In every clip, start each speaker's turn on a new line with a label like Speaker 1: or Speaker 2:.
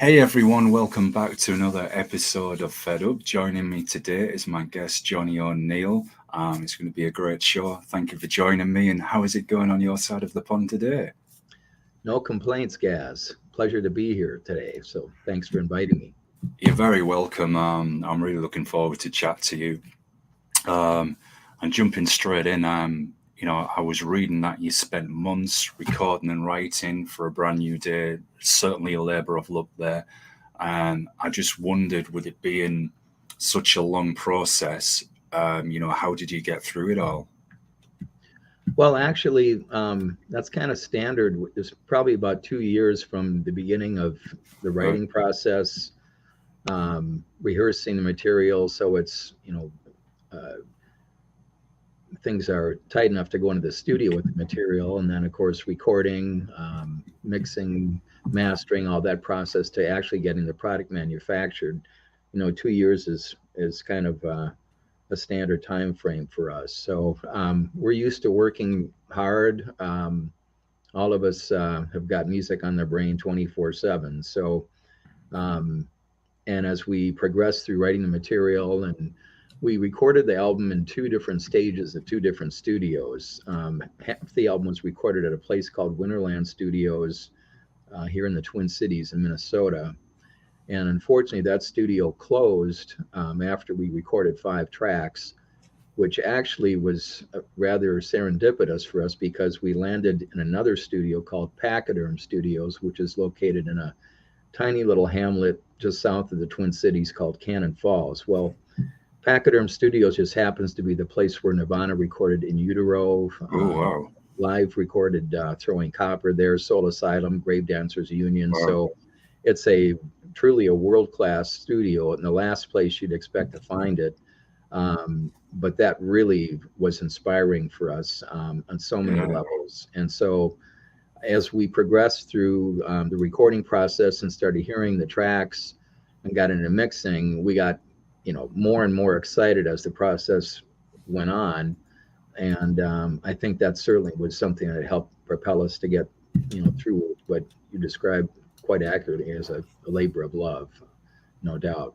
Speaker 1: Hey everyone, welcome back to another episode of Fed Up. Joining me today is my guest Johnny O'Neil. It's going to be a great show. Thank you for joining me. And how is it going on your side of the pond today?
Speaker 2: No complaints, Gaz. Pleasure to be here today. So thanks for inviting me.
Speaker 1: You're very welcome. I'm really looking forward to chat to you. Um, and jumping straight in, I was reading that you spent months recording and writing for a brand new day. Certainly a labour of love there. And I just wondered, with it being such a long process, how did you get through it all?
Speaker 2: Well, actually, that's kind of standard. It's probably about 2 years from the beginning of the
Speaker 1: Right.
Speaker 2: writing process, rehearsing the material. So things are tight enough to go into the studio with the material. And then, of course, recording, mixing, mastering, all that process to actually getting the product manufactured. 2 years is kind of a standard time frame for us. So we're used to working hard. All of us have got music on their brain 24/7. So um, and as we progressed through writing the material, and we recorded the album in two different stages at two different studios. Half the album was recorded at a place called Winterland Studios here in the Twin Cities in Minnesota. And unfortunately, that studio closed after we recorded 5 tracks, which actually was rather serendipitous for us because we landed in another studio called Pachyderm Studios, which is located in a tiny little hamlet just south of the Twin Cities called Cannon Falls. Well, Pachyderm Studios just happens to be the place where Nirvana recorded In Utero,
Speaker 1: Oh, wow.
Speaker 2: live recorded Throwing Copper there, Soul Asylum, Grave Dancers Union.
Speaker 1: Wow.
Speaker 2: So it's a truly a world-class studio and the last place you'd expect to find it. But that really was inspiring for us on so many
Speaker 1: Yeah.
Speaker 2: levels. And so as we progressed through the recording process and started hearing the tracks and got into mixing, we got more and more excited as the process went on. And I think that certainly was something that helped propel us to get through what you described quite accurately as a labor of love, no doubt.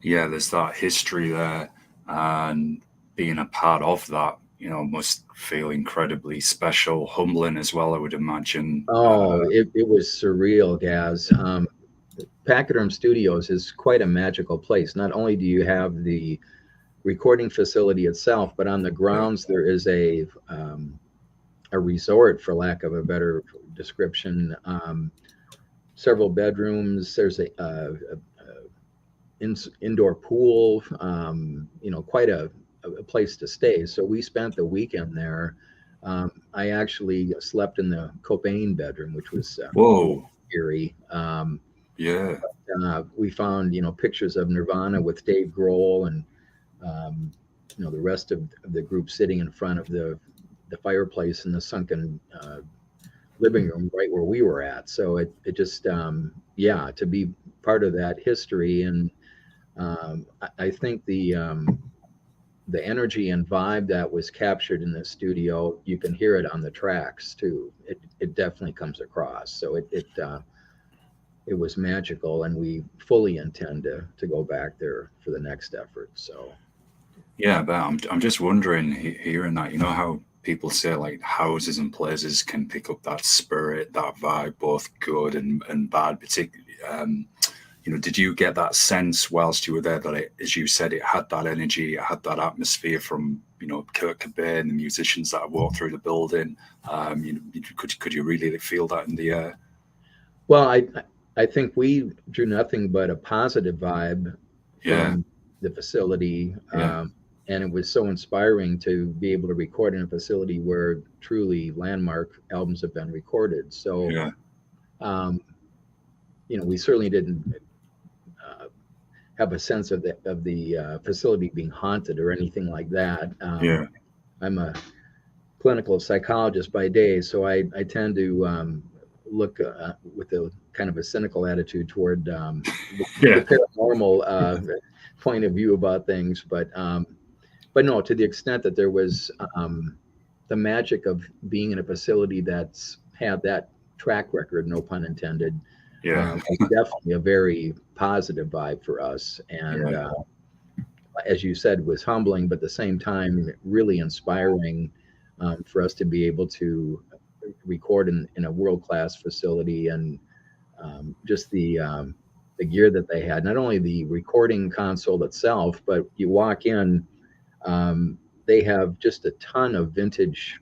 Speaker 1: Yeah, there's that history there. And being a part of that, must feel incredibly special, humbling as well, I would imagine.
Speaker 2: Oh, it was surreal, Gaz. Pachyderm Studios is quite a magical place. Not only do you have the recording facility itself, but on the
Speaker 1: Yeah.
Speaker 2: grounds there is a resort, for lack of a better description. Several bedrooms. There's a indoor pool. Quite a place to stay. So we spent the weekend there. I actually slept in the Cobain bedroom, which was
Speaker 1: Whoa.
Speaker 2: eerie.
Speaker 1: Yeah.
Speaker 2: We found pictures of Nirvana with Dave Grohl and um, the rest of the group sitting in front of the fireplace in the sunken living room right where we were at. So it just yeah, to be part of that history. And I think the energy and vibe that was captured in the studio, you can hear it on the tracks too. It definitely comes across. So it was magical, and we fully intend to go back there for the next effort. So
Speaker 1: Yeah, but I'm just wondering, hearing that, how people say like houses and places can pick up that spirit, that vibe, both good and bad. Particularly, did you get that sense whilst you were there that, as you said, it had that energy, it had that atmosphere from Kurt Cobain, the musicians that have walked through the building? Could you really feel that in the air?
Speaker 2: well, I think we drew nothing but a positive vibe
Speaker 1: Yeah,
Speaker 2: from the facility.
Speaker 1: yeah,
Speaker 2: And it was so inspiring to be able to record in a facility where truly landmark albums have been recorded. So,
Speaker 1: yeah,
Speaker 2: um, we certainly didn't uh, have a sense of the facility being haunted or anything like that.
Speaker 1: yeah,
Speaker 2: I'm a clinical psychologist by day, so I tend to look with a kind of a cynical attitude toward the
Speaker 1: yeah,
Speaker 2: paranormal point of view about things. But no, to the extent that there was the magic of being in a facility that's had that track record, no pun intended,
Speaker 1: Yeah.
Speaker 2: It's definitely a very positive vibe for us. And
Speaker 1: Yeah.
Speaker 2: as you said, was humbling, but at the same time, really inspiring for us to be able to record in a world-class facility. And just the gear that they had, not only the recording console itself, but you walk in, um, they have just a ton of vintage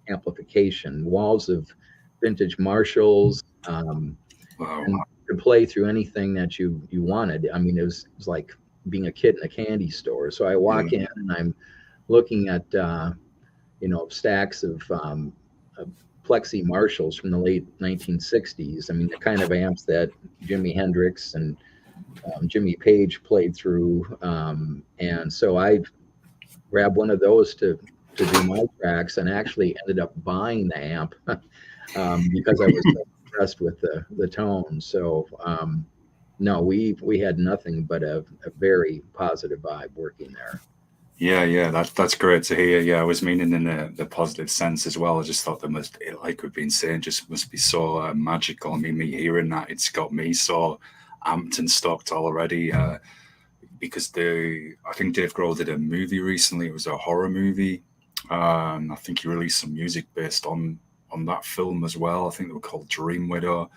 Speaker 2: amplification, walls of vintage Marshalls,
Speaker 1: Wow.
Speaker 2: and you could play through anything that you wanted. I mean, it was like being a kid in a candy store. So I
Speaker 1: Yeah.
Speaker 2: walk in and I'm looking at stacks of plexi Marshalls from the late 1960s. I mean, the kind of amps that Jimi Hendrix and Jimmy Page played through. And so I grabbed one of those to do my tracks, and actually ended up buying the amp because I was so impressed with the tone. So no, we had nothing but a very positive vibe working there.
Speaker 1: Yeah, yeah, that's great to hear. Yeah, I was meaning in the positive sense as well. I just thought there must, like we've been saying, just must be so magical. I mean, me hearing that, it's got me so amped and stoked already. Because I think Dave Grohl did a movie recently. It was a horror movie. I think he released some music based on that film as well. I think they were called Dream Widow.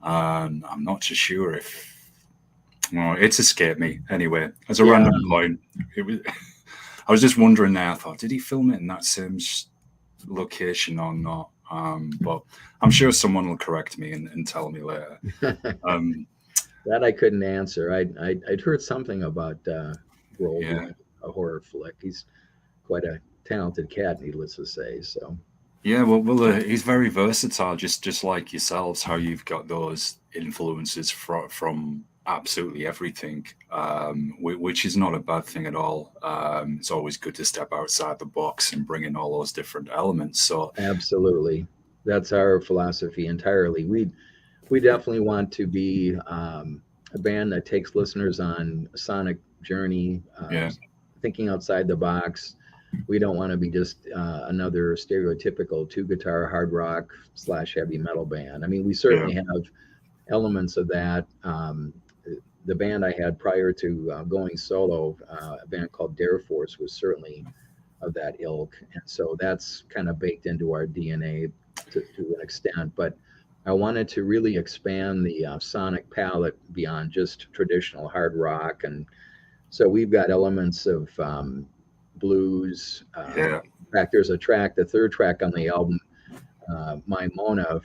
Speaker 1: And I'm not too sure if. No, it's escaped me. Anyway, as a
Speaker 2: Yeah,
Speaker 1: random point, it was. I was just wondering there. I thought, did he film it in that same location or not? But I'm sure someone will correct me and tell me later. Um,
Speaker 2: that I couldn't answer. I'd heard something about Grohl
Speaker 1: yeah,
Speaker 2: doing a horror flick. He's quite a talented cat, needless to say. So
Speaker 1: yeah. He's very versatile, just like yourselves. How you've got those influences from absolutely everything, which is not a bad thing at all. It's always good to step outside the box and bring in all those different elements. So
Speaker 2: absolutely, that's our philosophy entirely. We definitely want to be a band that takes listeners on a sonic journey,
Speaker 1: yeah,
Speaker 2: thinking outside the box. We don't want to be just another stereotypical two guitar hard rock / heavy metal band. I mean, we
Speaker 1: yeah,
Speaker 2: certainly have elements of that. The band I had prior to going solo, a band called Dare Force, was certainly of that ilk. And so that's kind of baked into our DNA to an extent. But I wanted to really expand the sonic palette beyond just traditional hard rock. And so we've got elements of blues.
Speaker 1: yeah.
Speaker 2: In fact, there's a track, the third track on the album, My Mona,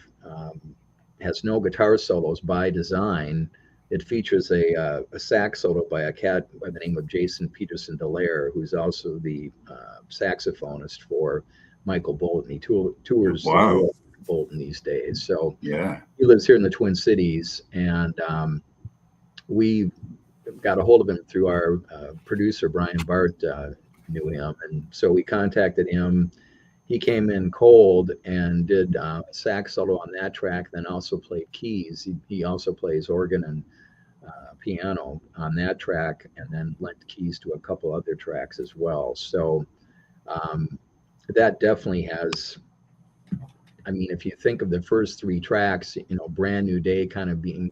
Speaker 2: has no guitar solos by design. It features a sax solo by a cat by the name of Jason Peterson Dallaire, who's also the saxophonist for Michael Bolton. He tours the
Speaker 1: Wow.
Speaker 2: world with Bolton these days. So
Speaker 1: Yeah.
Speaker 2: he lives here in the Twin Cities, and we got a hold of him through our producer, Brian Barth, knew him. And so we contacted him. He came in cold and did a sax solo on that track, then also played keys. He also plays organ and piano on that track, and then lent keys to a couple other tracks as well. So um, that definitely has, I mean, if you think of the first three tracks, Brand New Day kind of being,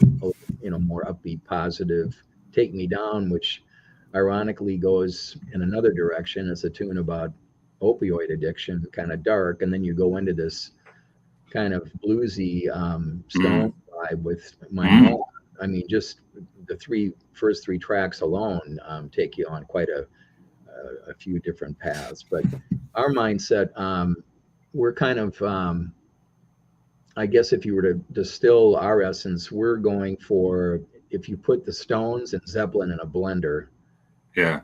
Speaker 2: more upbeat, positive, Take Me Down, which ironically goes in another direction. It's a tune about opioid addiction, kind of dark. And then you go into this kind of bluesy Stone
Speaker 1: Mm,
Speaker 2: vibe with My
Speaker 1: mm.
Speaker 2: Mom. I mean, just the first three tracks alone take you on quite a few different paths. But our mindset, we're kind of, I guess, if you were to distill our essence, we're going for, if you put the Stones and Zeppelin in a blender,
Speaker 1: Yeah.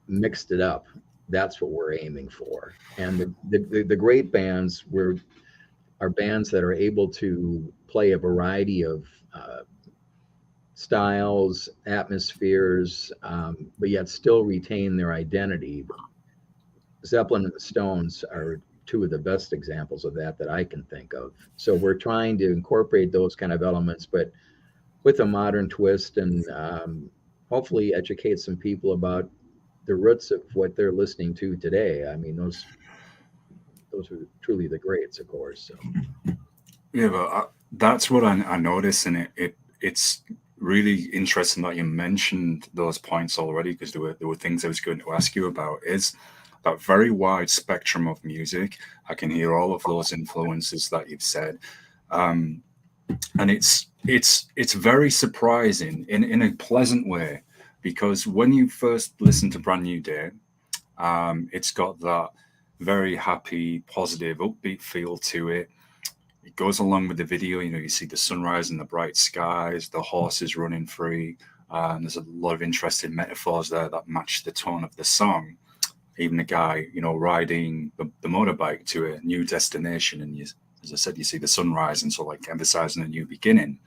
Speaker 2: mixed it up, that's what we're aiming for. And the great bands are bands that are able to play a variety of styles, atmospheres, but yet still retain their identity. Zeppelin and the Stones are two of the best examples of that I can think of. So we're trying to incorporate those kind of elements, but with a modern twist, and hopefully educate some people about the roots of what they're listening to today. I mean, those are truly the greats, of course. So
Speaker 1: Yeah, but That's what I noticed, and it's really interesting that you mentioned those points already, because there were things I was going to ask you about. Is that very wide spectrum of music? I can hear all of those influences that you've said, um, and it's very surprising in a pleasant way, because when you first listen to Brand New Day, it's got that very happy, positive, upbeat feel to it. It goes along with the video. You know, you see the sunrise and the bright skies, the horses running free. There's a lot of interesting metaphors there that match the tone of the song. Even the guy, you know, riding the motorbike to a new destination, and you, as I said, you see the sunrise, and so like emphasizing a new beginning.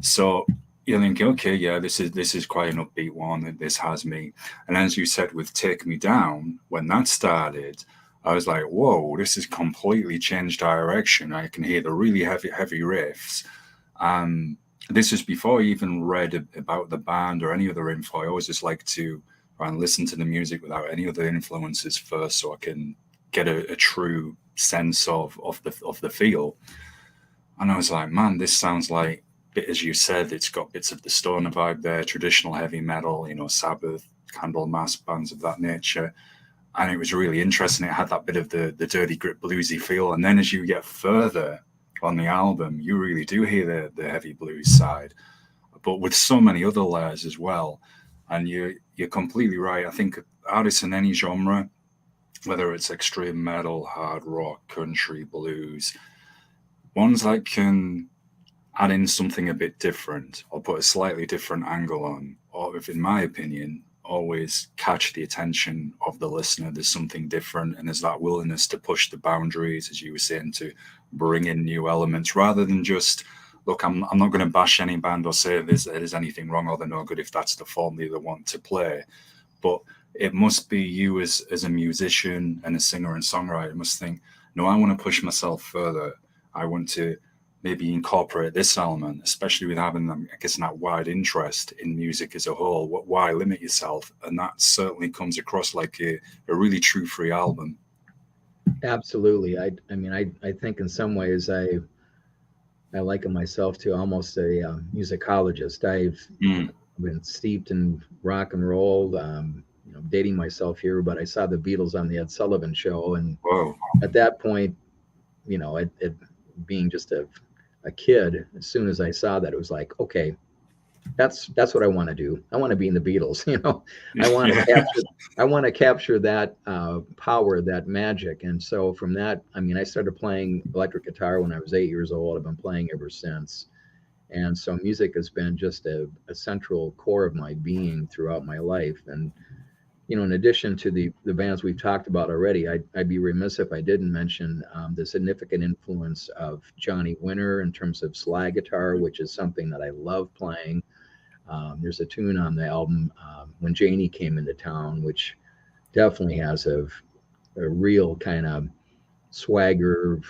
Speaker 1: So you're thinking, okay, yeah, this is quite an upbeat one, and this has me. And as you said with "Take Me Down," when that started, I was like, whoa, this has completely changed direction. I can hear the really heavy riffs. Um, this is before I even read about the band or any other info. I always just like to try and listen to the music without any other influences first, so I can get a true sense of the feel. And I was like, man, this sounds like, as you said, it's got bits of the stoner vibe there, traditional heavy metal, you know, Sabbath, Candlemass, bands of that nature. And it was really interesting. It had that bit of the dirty grip bluesy feel. And then as you get further on the album, you really do hear the heavy blues side, but with so many other layers as well. And you're completely right. I think artists in any genre, whether it's extreme metal, hard rock, country, blues, ones that can add in something a bit different or put a slightly different angle on, or if, in my opinion, always catch the attention of the listener. There's something different, and there's that willingness to push the boundaries, as you were saying, to bring in new elements rather than just, look, I'm not going to bash any band or say there's anything wrong or they're no good if that's the formula they want to play. But it must be you as a musician and a singer and songwriter must think, no, I want to push myself further. I want to maybe incorporate this element, especially with having them, I guess, that wide interest in music as a whole. Why limit yourself? And that certainly comes across like a really true free album.
Speaker 2: Absolutely. I mean, I think in some ways I liken myself to almost a musicologist.
Speaker 1: Mm.
Speaker 2: I've been steeped in rock and roll. Dating myself here, but I saw the Beatles on the Ed Sullivan Show, and
Speaker 1: Whoa.
Speaker 2: at that point, it being just a kid, as soon as I saw that, it was like, okay, that's what I want to do. I want to be in the Beatles. I want to
Speaker 1: Yeah.
Speaker 2: capture that power, that magic. And so from that, I mean, I started playing electric guitar when I was 8 years old. I've been playing ever since. And so music has been just a central core of my being throughout my life. And in addition to the bands we've talked about already, I'd be remiss if I didn't mention the significant influence of Johnny Winter in terms of slide guitar, which is something that I love playing. There's a tune on the album, When Janie Came Into Town, which definitely has a real kind of swagger,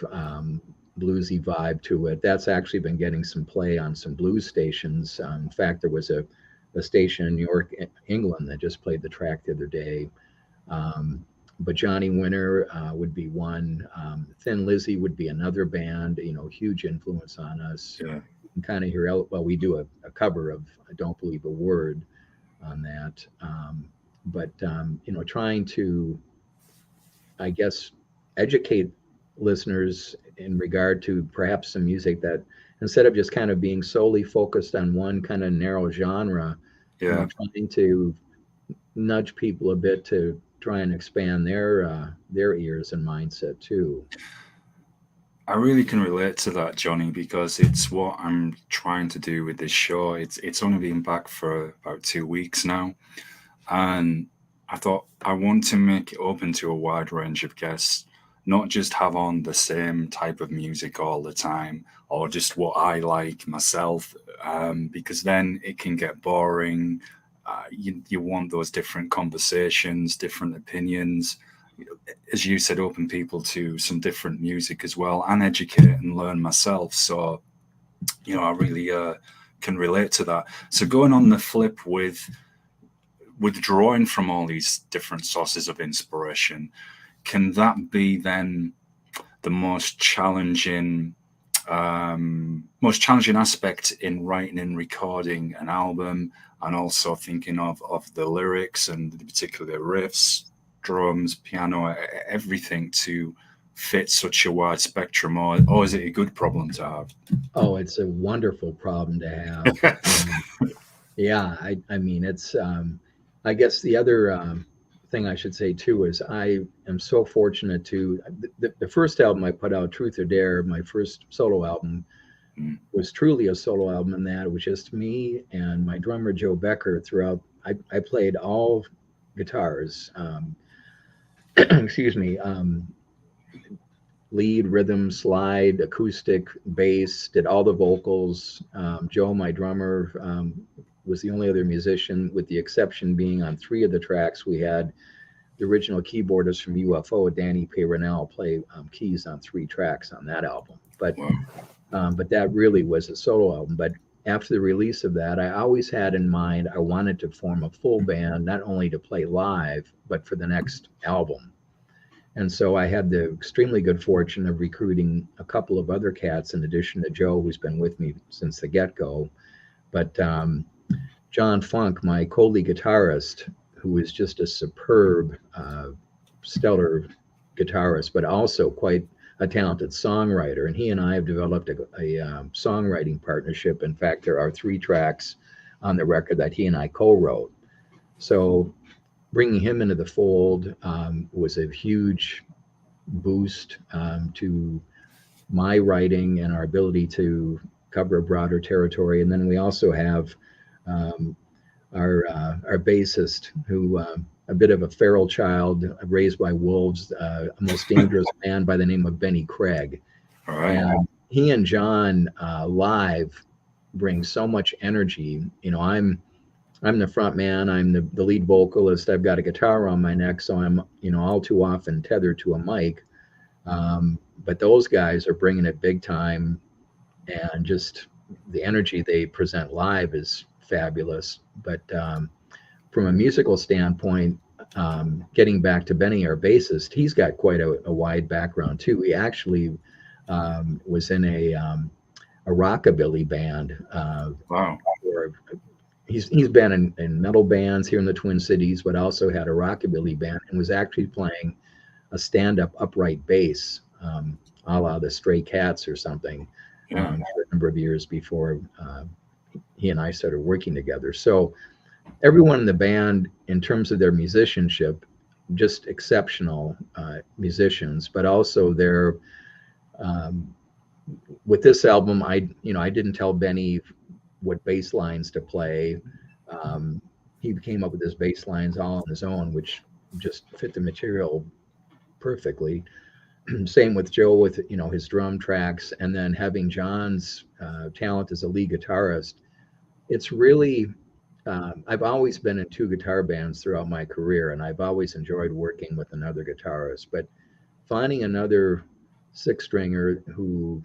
Speaker 2: bluesy vibe to it. That's actually been getting some play on some blues stations. In fact, there was a station in New York, England, that just played the track the other day. But Johnny Winter would be one. Thin Lizzy would be another band, huge influence on us.
Speaker 1: Yeah.
Speaker 2: You can kind of hear, well, we do a cover of I Don't Believe a Word on that. But trying to, I guess, educate listeners in regard to perhaps some music that, instead of just kind of being solely focused on one kind of narrow genre,
Speaker 1: Yeah.
Speaker 2: trying to nudge people a bit to try and expand their ears and mindset too.
Speaker 1: I really can relate to that, Johnny, because it's what I'm trying to do with this show. It's only been back for about 2 weeks now, and I thought I want to make it open to a wide range of guests, not just have on the same type of music all the time or just what I like myself, because then it can get boring. You want those different conversations, different opinions, as you said, open people to some different music as well, and educate and learn myself. So, I really can relate to that. So going on the flip with withdrawing from all these different sources of inspiration, can that be then the most challenging most challenging aspect in writing and recording an album, and also thinking of the lyrics and particularly the riffs, drums, piano, everything to fit such a wide spectrum, or is it a good problem to have?
Speaker 2: Oh, it's a wonderful problem to have. Yeah, I mean, it's, I guess the other thing I should say too is I am so fortunate to, the first album I put out, Truth or Dare, my first solo album,
Speaker 1: Mm.
Speaker 2: was truly a solo album in that it was just me and my drummer, Joe Becker, throughout. I played all guitars, excuse me, lead, rhythm, slide, acoustic, bass, did all the vocals. Joe, my drummer, was the only other musician, with the exception being on 3 of the tracks we had the original keyboardist from UFO, Danny Peyronel, play keys on 3 tracks on that album. But that really was a solo album. But after the release of that, I always had in mind I wanted to form a full band, not only to play live, but for the next album. And so I had the extremely good fortune of recruiting a couple of other cats in addition to Joe, who's been with me since the get-go. But John Funk, my co-lead guitarist, who is just a superb, stellar guitarist, but also quite a talented songwriter. And he and I have developed a songwriting partnership. In fact, there are 3 tracks on the record that he and I co-wrote. So bringing him into the fold was a huge boost to my writing and our ability to cover a broader territory. And then we also have our bassist, who a bit of a feral child raised by wolves, a most dangerous man by the name of Benny Craig.
Speaker 1: All right.
Speaker 2: And he and John live bring so much energy. You know, I'm the front man. I'm the lead vocalist. I've got a guitar on my neck, so I'm, you know, all too often tethered to a mic. But those guys are bringing it big time, and just the energy they present live is fabulous. But from a musical standpoint, getting back to Benny, our bassist, he's got quite a wide background too. He actually was in a rockabilly band.
Speaker 1: Wow.
Speaker 2: He's been in metal bands here in the Twin Cities, but also had a rockabilly band and was actually playing a stand-up upright bass, a la the Stray Cats or something, for a number of years before he and I started working together. So everyone in the band, in terms of their musicianship, just exceptional musicians, but also they're with this album, I didn't tell Benny what bass lines to play. He came up with his bass lines all on his own, which just fit the material perfectly. Same with Joe, with his drum tracks, and then having John's talent as a lead guitarist. It's really I've always been in 2 guitar bands throughout my career, and I've always enjoyed working with another guitarist. But finding another 6-stringer who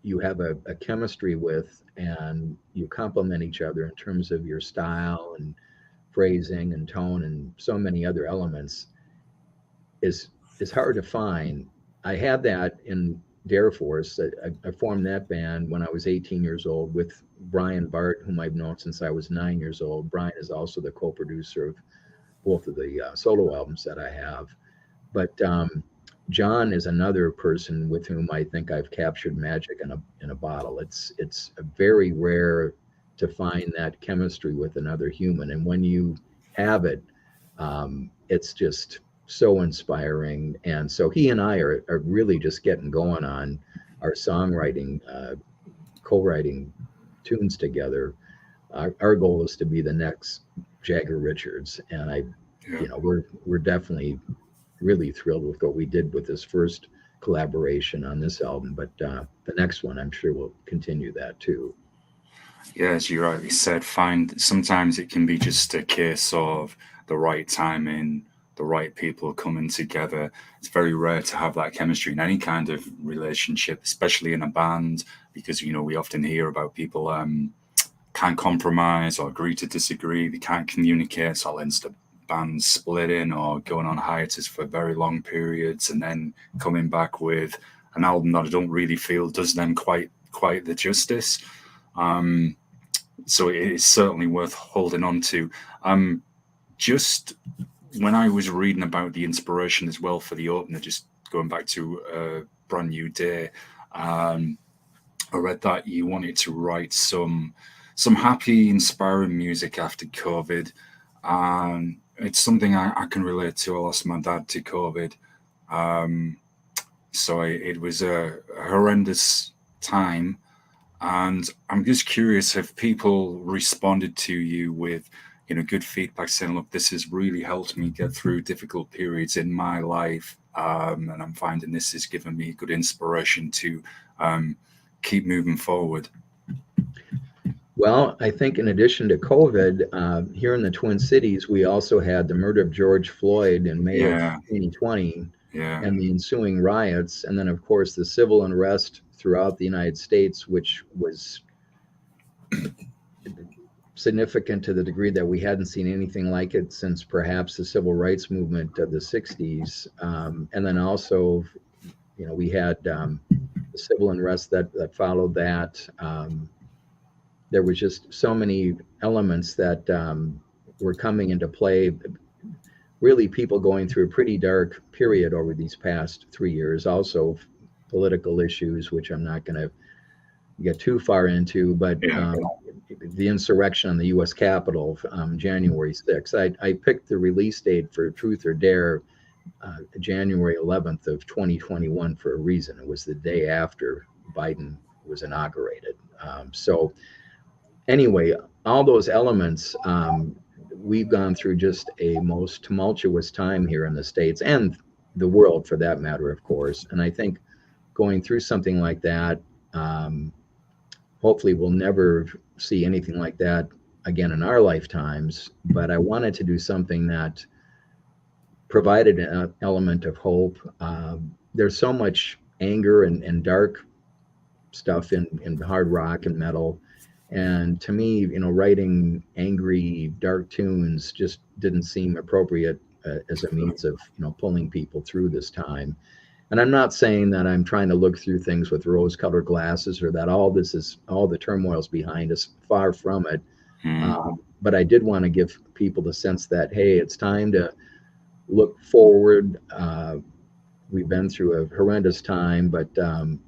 Speaker 2: you have a chemistry with, and you complement each other in terms of your style and phrasing and tone and so many other elements, is hard to find. I had that in Dare Force. I formed that band when I was 18 years old with Brian Bart, whom I've known since I was 9 years old. Brian is also the co-producer of both of the solo albums that I have. But John is another person with whom I think I've captured magic in a bottle. It's very rare to find that chemistry with another human, and when you have it, it's just so inspiring. And so he and I are really just getting going on our songwriting, co-writing tunes together. Our goal is to be the next Jagger Richards, and we're definitely really thrilled with what we did with this first collaboration on this album, but the next one I'm sure will continue that too.
Speaker 1: Yeah, as you rightly said, sometimes it can be just a case of the right timing, the right people coming together. It's very rare to have that chemistry in any kind of relationship, especially in a band, because we often hear about people can't compromise or agree to disagree. They can't communicate, so it ends up bands splitting or going on hiatus for very long periods, and then coming back with an album that I don't really feel does them quite quite the justice. So it is certainly worth holding on to. Just when I was reading about the inspiration as well for the opener, just going back to a Brand New Day, I read that you wanted to write some happy, inspiring music after COVID. It's something I can relate to. I lost my dad to COVID. So it was a horrendous time. And I'm just curious, have people responded to you with, good feedback saying, look, this has really helped me get through difficult periods in my life. And I'm finding this has given me good inspiration to keep moving forward.
Speaker 2: Well, I think in addition to COVID, here in the Twin Cities, we also had the murder of George Floyd in May of 2020 and the ensuing riots. And then, of course, the civil unrest throughout the United States, which was significant to the degree that we hadn't seen anything like it since perhaps the civil rights movement of the 60s. And then also, we had the civil unrest that followed that. There was just so many elements that were coming into play. Really, people going through a pretty dark period over these past 3 years. Also, political issues, which I'm not going to get too far into, but the insurrection on the U.S. Capitol, January 6th. I picked the release date for Truth or Dare, January 11th of 2021 for a reason. It was the day after Biden was inaugurated. So anyway, all those elements, we've gone through just a most tumultuous time here in the States and the world for that matter, of course. And I think going through something like that, hopefully we'll never see anything like that again in our lifetimes. But I wanted to do something that provided an element of hope. There's so much anger and dark stuff in hard rock and metal. And to me, writing angry, dark tunes just didn't seem appropriate as a means of, pulling people through this time. And I'm not saying that I'm trying to look through things with rose-colored glasses or that all the turmoil's behind us. Far from it. But I did want to give people the sense that, hey, it's time to look forward. We've been through a horrendous time, but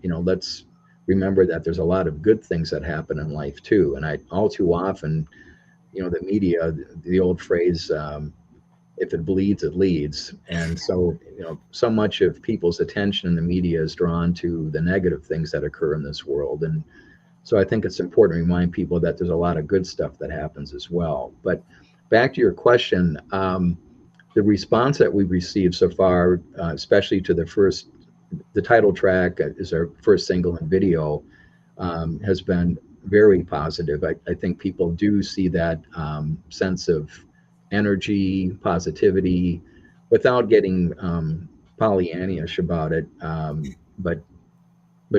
Speaker 2: let's remember that there's a lot of good things that happen in life too. And all too often, the media, the old phrase, if it bleeds, it leads. And so, so much of people's attention in the media is drawn to the negative things that occur in this world. And so I think it's important to remind people that there's a lot of good stuff that happens as well. But back to your question, the response that we've received so far, especially to the title track is our first single and video, has been very positive. I think people do see that sense of energy, positivity, without getting Pollyannish about it, but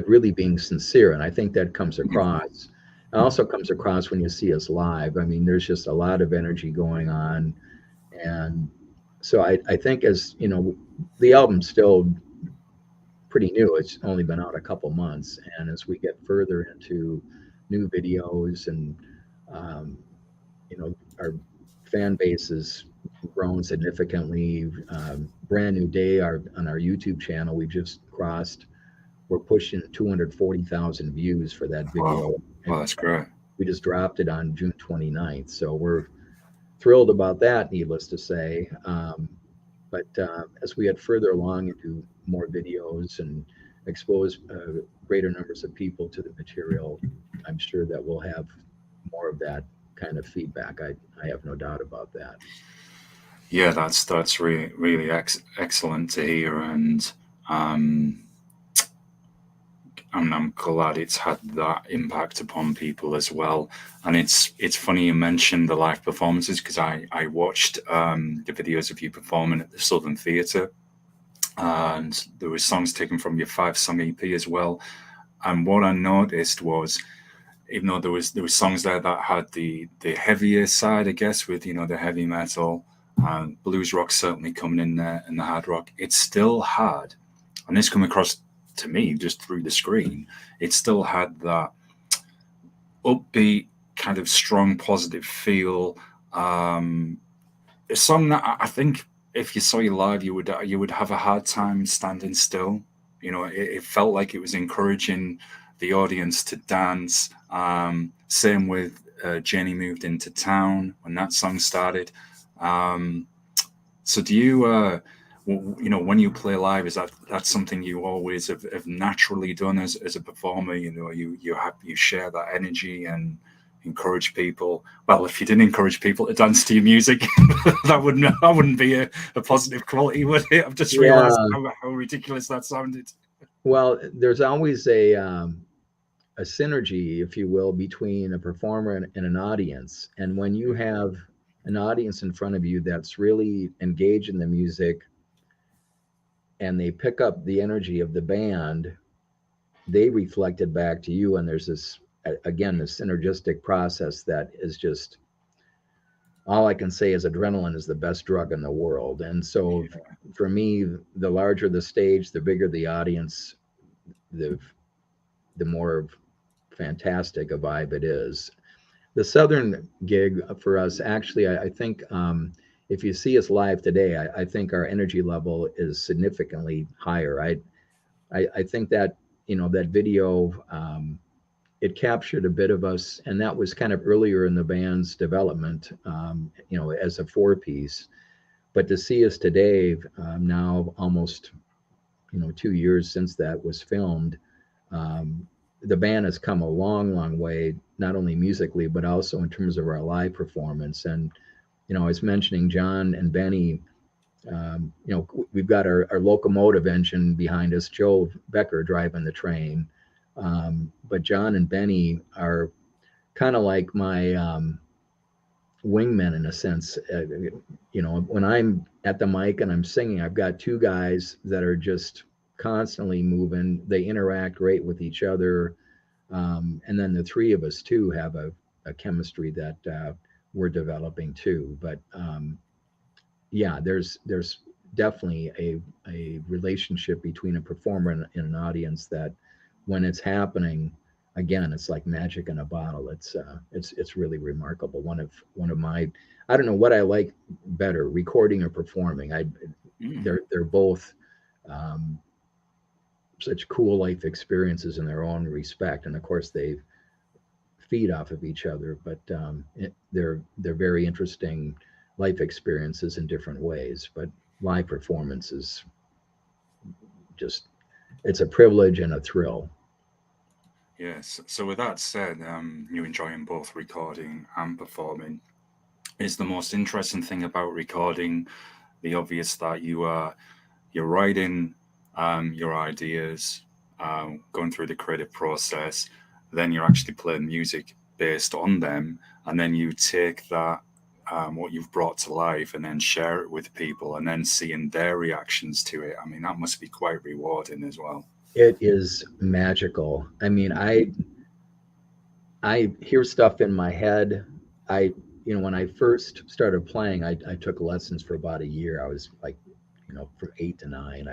Speaker 2: really being sincere. And I think that comes across. It also comes across when you see us live. I mean, there's just a lot of energy going on. And so I think as, the album's still pretty new. It's only been out a couple months. And as we get further into new videos and, our fan base has grown significantly. Brand New Day on our YouTube channel, we're pushing 240,000 views for that video.
Speaker 1: Wow, that's great.
Speaker 2: We just dropped it on June 29th. So we're thrilled about that, needless to say. But as we get further along into more videos and expose greater numbers of people to the material, I'm sure that we'll have more of that kind of feedback. I have no doubt about that.
Speaker 1: Yeah, that's really excellent to hear, and I'm glad it's had that impact upon people as well. And it's funny you mentioned the live performances, because I watched the videos of you performing at the Southern Theatre, and there were songs taken from your 5-song EP as well. And what I noticed was, even though there was songs there that had the heavier side, I guess, with the heavy metal and blues rock certainly coming in there, and the hard rock, it still had, and this come across to me, just through the screen, it still had that upbeat, kind of strong, positive feel. A song that I think if you saw you live, you would have a hard time standing still. You know, it felt like it was encouraging the audience to dance. Same with Jenny Moved Into Town when that song started. So do you, you know, when you play live, is that something you always have naturally done as a performer? You know, you share that energy and encourage people. Well, if you didn't encourage people to dance to your music, that wouldn't be a positive quality, would it? I've just realized how ridiculous that sounded.
Speaker 2: Well, there's always a synergy, if you will, between a performer and an audience. And when you have an audience in front of you that's really engaged in the music and they pick up the energy of the band, they reflect it back to you. And there's this, again, this synergistic process that is just, all I can say is adrenaline is the best drug in the world. And so for me, the larger the stage, the bigger the audience, the more fantastic a vibe it is. The Southern gig for us, actually, I think if you see us live today, I think our energy level is significantly higher. I think that, you know, that video, it captured a bit of us, and that was kind of earlier in the band's development, you know, as a four-piece. But to see us today, now almost, you know, 2 years since that was filmed, the band has come a long, long way, not only musically, but also in terms of our live performance. And, you know, I was mentioning John and Benny, you know, we've got our locomotive engine behind us, Joe Becker driving the train. But John and Benny are kind of like my wingmen in a sense. You know, when I'm at the mic and I'm singing, I've got two guys that are just constantly moving. They interact great with each other. And then the three of us too have a chemistry that we're developing too. But yeah, there's definitely a relationship between a performer and an audience that when it's happening, again, it's like magic in a bottle. It's really remarkable. One of my, I don't know what I like better, recording or performing. They're both such cool life experiences in their own respect, and of course they feed off of each other. But they're very interesting life experiences in different ways. But live performance is just, it's a privilege and a thrill.
Speaker 1: Yes. So with that said, you're enjoying both recording and performing. Is the most interesting thing about recording the obvious that you're writing your ideas, going through the creative process, then you're actually playing music based on them, and then you take that what you've brought to life and then share it with people and then seeing their reactions to it. I mean, that must be quite rewarding as well.
Speaker 2: It is magical. I mean, I hear stuff in my head. You know, when I first started playing, I took lessons for about a year. I was like, you know, from 8 to 9.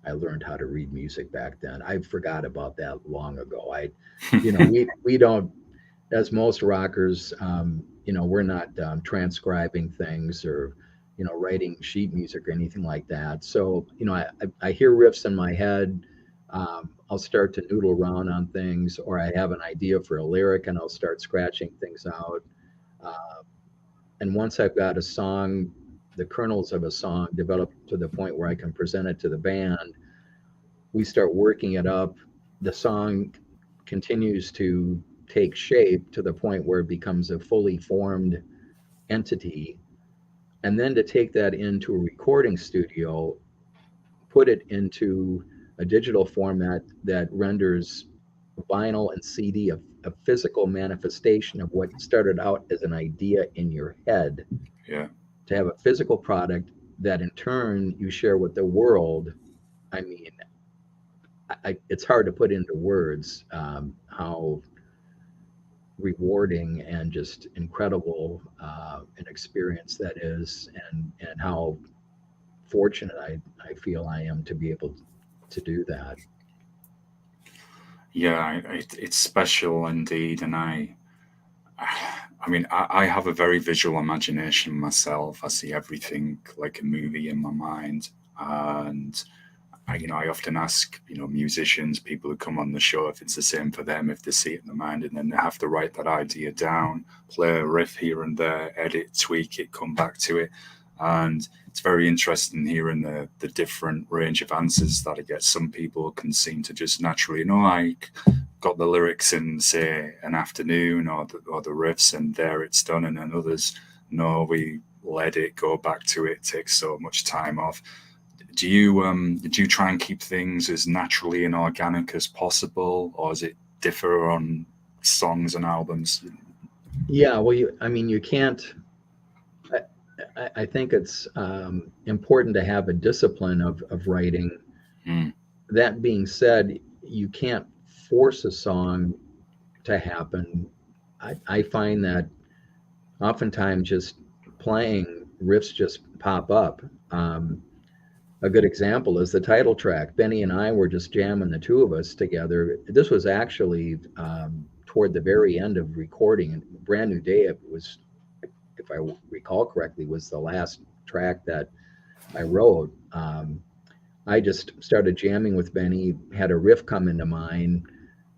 Speaker 2: I learned how to read music back then. I forgot about that long ago. You know, we don't, as most rockers, you know, we're not transcribing things or, you know, writing sheet music or anything like that. So, you know, I hear riffs in my head. I'll start to noodle around on things, or I have an idea for a lyric and I'll start scratching things out. And once I've got a song, the kernels of a song developed to the point where I can present it to the band, we start working it up. The song continues to take shape to the point where it becomes a fully formed entity. And then to take that into a recording studio, put it into a digital format that renders vinyl and CD a physical manifestation of what started out as an idea in your head,
Speaker 1: Yeah.
Speaker 2: to have a physical product that in turn you share with the world. I mean, it's hard to put into words how rewarding and just incredible an experience that is, and how fortunate I feel I am to be able to do that.
Speaker 1: Yeah, it's special indeed, and I mean, I have a very visual imagination myself. I see everything like a movie in my mind, and I often ask, musicians, people who come on the show, if it's the same for them, if they see it in their mind, and then they have to write that idea down, play a riff here and there, edit, tweak it, come back to it. And it's very interesting hearing the different range of answers that I get. Some people can seem to just naturally, I got the lyrics in, say, an afternoon, or the riffs, and there it's done. And then others, no, we let it go back to it, takes so much time off. Do you try and keep things as naturally and organic as possible, or does it differ on songs and albums?
Speaker 2: Yeah, well, you can't. I think it's important to have a discipline of writing.
Speaker 1: Mm.
Speaker 2: That being said, you can't force a song to happen. I find that oftentimes just playing riffs just pop up. A good example is the title track. Benny and I were just jamming, the two of us together. This was actually toward the very end of recording. Brand New Day, it was, if I recall correctly, was the last track that I wrote. I just started jamming with Benny, had a riff come into mind.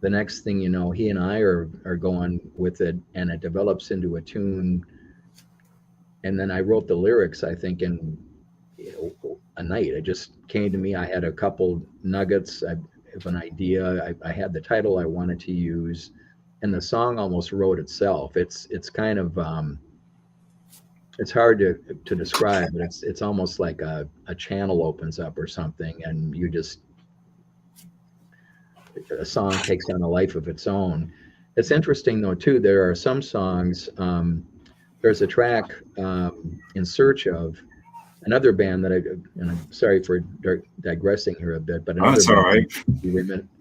Speaker 2: The next thing you know, he and I are going with it, and it develops into a tune. And then I wrote the lyrics, I think, in a night. It just came to me. I had a couple nuggets of an idea. I had the title I wanted to use, and the song almost wrote itself. It's kind of it's hard to describe, but it's almost like a channel opens up or something, and a song takes on a life of its own. It's interesting though too. There are some songs. There's a track, In Search Of, another band that and I'm sorry for digressing here a bit, but another
Speaker 1: That's all right.
Speaker 2: band I'd be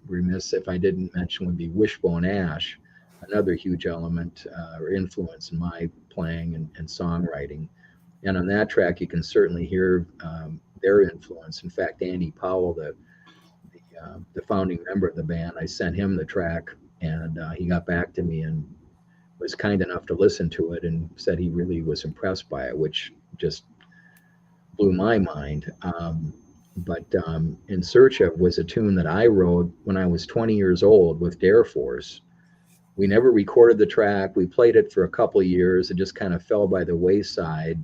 Speaker 2: remiss if I didn't mention would be Wishbone Ash, another huge element or influence in my playing and songwriting. And on that track, you can certainly hear their influence. In fact, Andy Powell, the founding member of the band, I sent him the track, and he got back to me and was kind enough to listen to it and said he really was impressed by it, which just blew my mind. But In Search Of was a tune that I wrote when I was 20 years old with Dare Force. We never recorded the track. We played it for a couple of years. It just kind of fell by the wayside.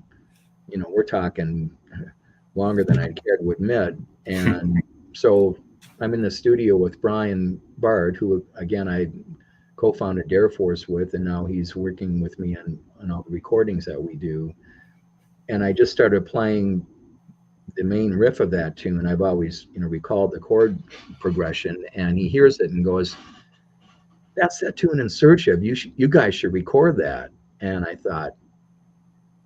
Speaker 2: We're talking longer than I'd care to admit. And so I'm in the studio with Brian Bard, who, again, I co-founded Dare Force with, and now he's working with me on all the recordings that we do. And I just started playing the main riff of that tune. I've always, recalled the chord progression, and he hears it and goes, "That's that tune In Search Of. You guys should record that." And I thought,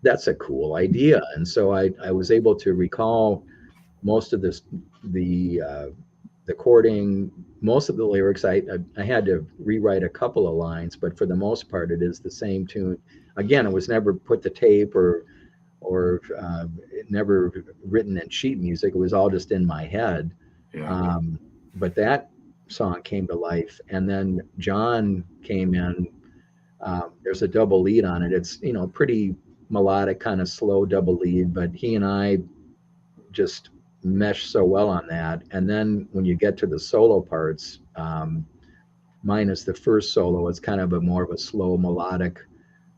Speaker 2: that's a cool idea. And so I was able to recall most of the chording, most of the lyrics. I had to rewrite a couple of lines, but for the most part, it is the same tune. Again, it was never put to tape or never written in sheet music. It was all just in my head.
Speaker 1: Yeah.
Speaker 2: But that song came to life, and then John came in. There's a double lead on it. It's pretty melodic, kind of slow double lead, but he and I just mesh so well on that. And then when you get to the solo parts, minus the first solo, it's kind of more of a slow melodic,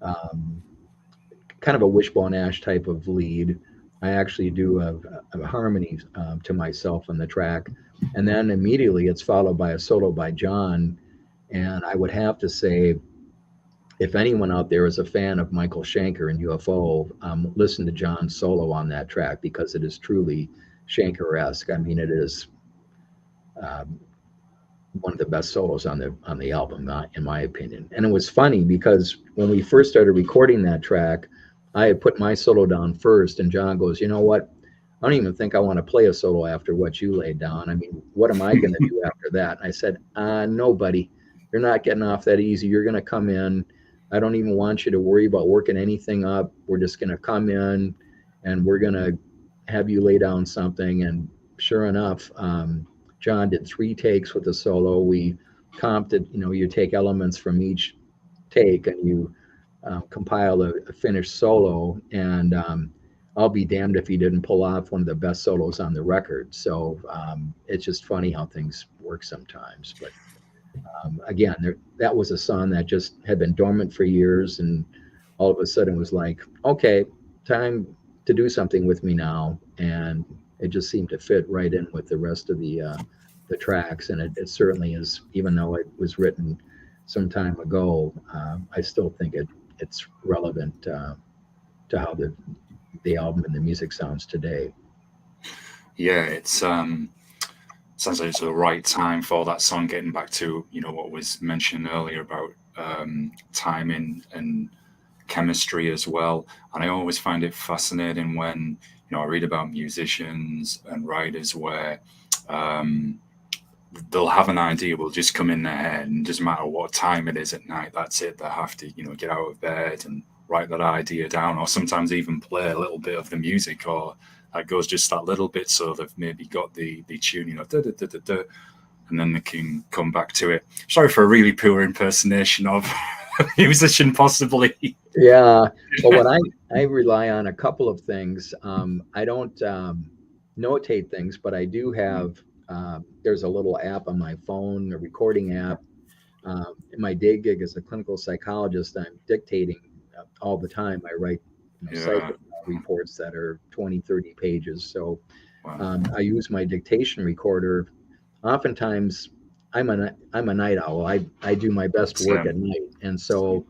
Speaker 2: kind of a Wishbone Ash type of lead. I actually do a harmony to myself on the track, and then immediately it's followed by a solo by John. And I would have to say, if anyone out there is a fan of Michael Schenker and UFO, listen to John's solo on that track, because it is truly Schenker-esque. I mean, it is one of the best solos on the album, in my opinion. And it was funny because when we first started recording that track, I had put my solo down first, and John goes, "You know what? I don't even think I want to play a solo after what you laid down. I mean, what am I going to do after that?" And I said, "No, buddy, you're not getting off that easy. You're going to come in. I don't even want you to worry about working anything up. We're just going to come in, and we're going to have you lay down something." And sure enough, John did 3 takes with the solo. We comped it, you take elements from each take and you compile a finished solo. And I'll be damned if he didn't pull off one of the best solos on the record. So it's just funny how things work sometimes. But again, that was a song that just had been dormant for years, and all of a sudden was like, okay, time to do something with me now. And it just seemed to fit right in with the rest of the tracks. And it certainly is, even though it was written some time ago, I still think it's relevant to how the album and the music sounds today.
Speaker 1: Yeah, it's sounds like it's the right time for that song. Getting back to what was mentioned earlier about timing and chemistry as well. And I always find it fascinating when I read about musicians and writers where they'll have an idea will just come in their head, and it doesn't matter what time it is at night, that's it. They have to get out of bed and write that idea down, or sometimes even play a little bit of the music, or that goes just that little bit, so they've maybe got the tune, da, da, da, da, da, and then they can come back to it. Sorry for a really poor impersonation of a musician, possibly.
Speaker 2: Yeah, well, what I rely on a couple of things. I don't notate things, but I do have. There's a little app on my phone, a recording app. In my day gig as a clinical psychologist, I'm dictating all the time. I write psych reports that are 20, 30 pages. So
Speaker 1: Wow.
Speaker 2: I use my dictation recorder. Oftentimes, I'm a night owl. I do my best work at night, and so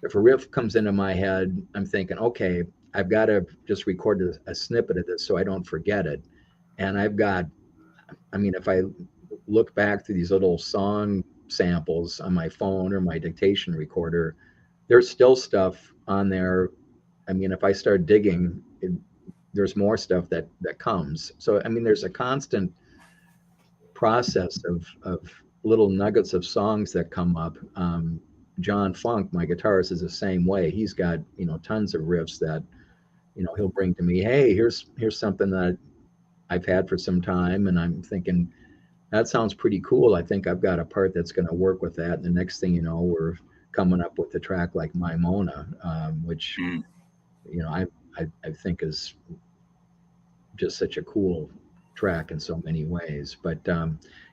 Speaker 2: if a riff comes into my head, I'm thinking, okay, I've got to just record a snippet of this so I don't forget it. And if I look back through these little song samples on my phone or my dictation recorder, there's still stuff on there. If I start digging, there's more stuff that comes. So, there's a constant process of little nuggets of songs that come up. John Funk, my guitarist, is the same way. He's got tons of riffs that he'll bring to me. Hey, here's something that I've had for some time, and I'm thinking that sounds pretty cool. I think I've got a part that's going to work with that. And the next thing you know, we're coming up with a track like My Mona, which I think is just such a cool track in so many ways. But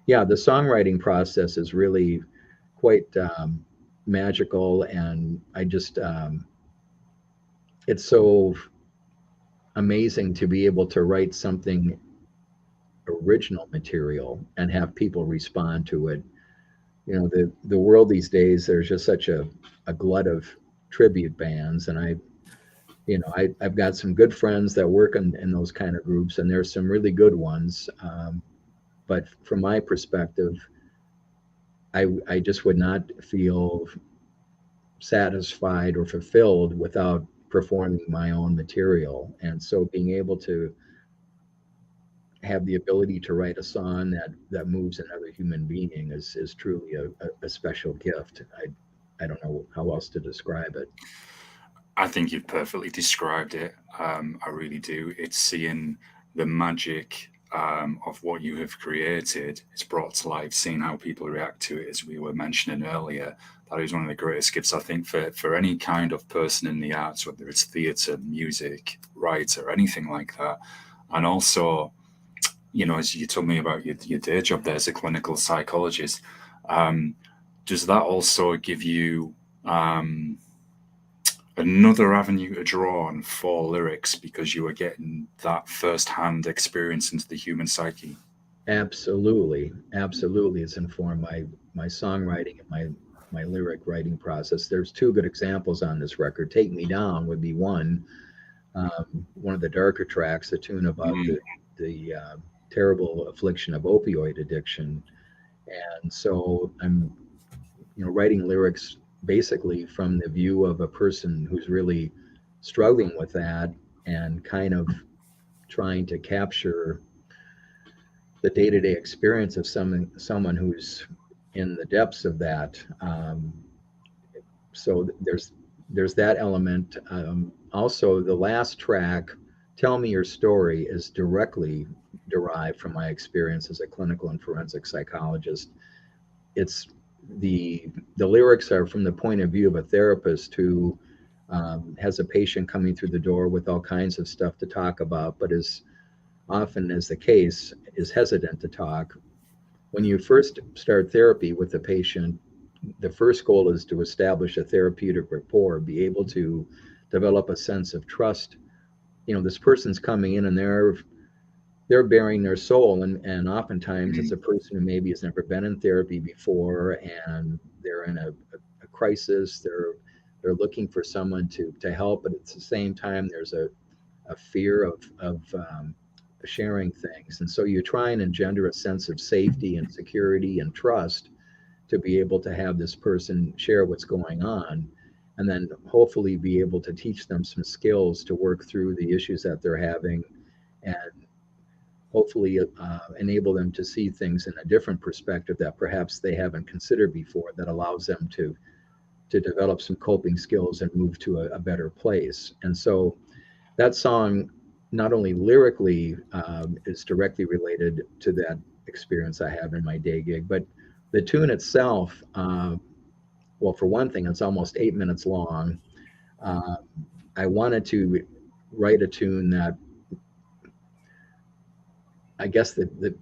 Speaker 2: yeah, the songwriting process is really quite magical, and I just it's so amazing to be able to write something original material and have people respond to it. The world these days, there's just such a glut of tribute bands, and I've got some good friends that work in those kind of groups, and there's some really good ones. But from my perspective, I just would not feel satisfied or fulfilled without performing my own material. And so being able to have the ability to write a song that moves another human being is truly a special gift. I don't know how else to describe it.
Speaker 1: I think you've perfectly described it. I really do. It's seeing the magic of what you have created. It's brought to life, seeing how people react to it, as we were mentioning earlier. That is one of the greatest gifts, I think, for any kind of person in the arts, whether it's theatre, music, writer, anything like that. And also, as you told me about your day job there as a clinical psychologist, does that also give you another avenue to draw on for lyrics because you were getting that first-hand experience into the human psyche?
Speaker 2: Absolutely, it's informed my songwriting and my lyric writing process. There's 2 good examples on this record. Take Me Down would be one of the darker tracks, the tune about the terrible affliction of opioid addiction. And so I'm writing lyrics basically from the view of a person who's really struggling with that, and kind of trying to capture the day-to-day experience of someone who's in the depths of that. So there's that element. Also, the last track, Tell Me Your Story, is directly derived from my experience as a clinical and forensic psychologist. It's the lyrics are from the point of view of a therapist who has a patient coming through the door with all kinds of stuff to talk about, but is often is the case, is hesitant to talk. When you first start therapy with the patient, the first goal is to establish a therapeutic rapport, be able to develop a sense of trust. This person's coming in and they're bearing their soul, and oftentimes it's a person who maybe has never been in therapy before, and they're in a crisis. They're looking for someone to help, but at the same time there's a fear of sharing things. And so you try and engender a sense of safety and security and trust to be able to have this person share what's going on, and then hopefully be able to teach them some skills to work through the issues that they're having, and hopefully enable them to see things in a different perspective that perhaps they haven't considered before, that allows them to develop some coping skills and move to a better place. And so that song, not only lyrically is directly related to that experience I have in my day gig, but the tune itself, well, for one thing, it's almost 8 minutes long. I wanted to write a tune that, I guess the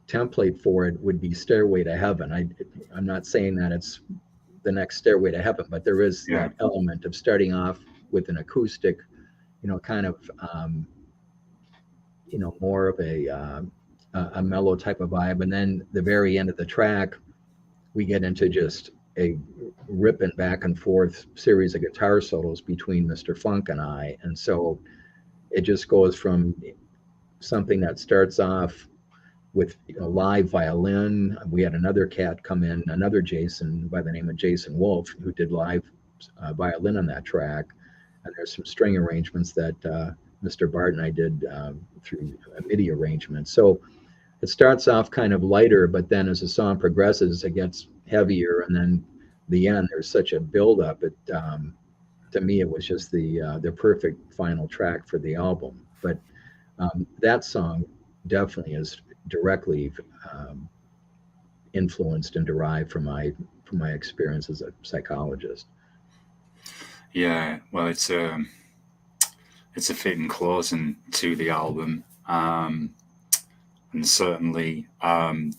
Speaker 2: template for it would be Stairway to Heaven. I'm not saying that it's the next Stairway to Heaven, but there is that element of starting off with an acoustic, kind of, more of a mellow type of vibe. And then the very end of the track, we get into just a ripping back and forth series of guitar solos between Mr. Funk and I. And so it just goes from something that starts off with live violin. We had another cat come in, another Jason by the name of Jason Wolf, who did live violin on that track. And there's some string arrangements that Mr. Bart and I did through a MIDI arrangement. So it starts off kind of lighter, but then as the song progresses, it gets heavier. And then the end, there's such a buildup. To me, it was just the perfect final track for the album. But that song definitely is directly influenced and derived from my experience as a psychologist.
Speaker 1: Yeah, well, it's a fitting closing to the album, and certainly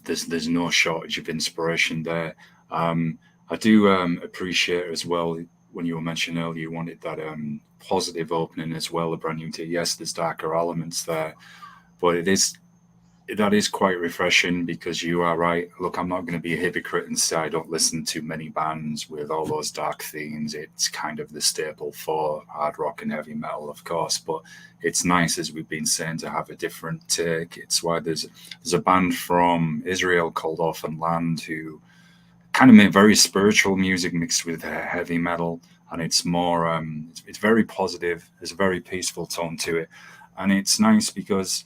Speaker 1: there's no shortage of inspiration there. I do appreciate as well when you were mentioning earlier, you wanted that positive opening as well, a brand new day. Yes, there's darker elements there, but that is quite refreshing, because you are right. Look, I'm not going to be a hypocrite and say I don't listen to many bands with all those dark themes. It's kind of the staple for hard rock and heavy metal, of course, but it's nice, as we've been saying, to have a different take. It's why there's a band from Israel called Orphan Land who kind of made very spiritual music mixed with heavy metal, and it's more it's very positive. There's a very peaceful tone to it, and it's nice because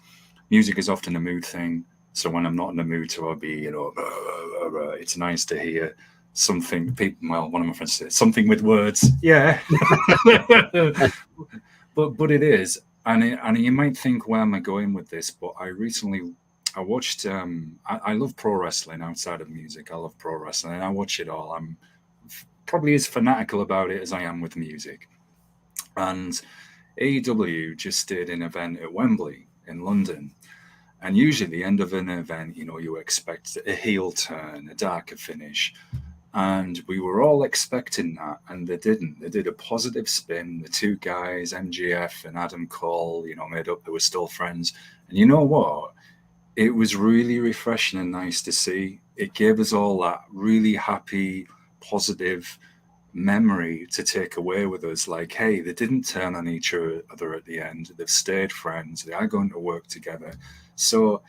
Speaker 1: music is often a mood thing. So when I'm not in the mood to be, it's nice to hear something. Well, one of my friends said something with words. Yeah, but it is, and you might think, where am I going with this? But I watched. I love pro wrestling outside of music. I love pro wrestling, and I watch it all. I'm probably as fanatical about it as I am with music. And AEW just did an event at Wembley in London. And usually the end of an event, you expect a heel turn, a darker finish. And we were all expecting that, and they didn't. They did a positive spin. The two guys, MJF and Adam Cole, made up. They were still friends. And you know what? It was really refreshing and nice to see. It gave us all that really happy, positive memory to take away with us. Like, hey, they didn't turn on each other at the end. They've stayed friends. They are going to work together. So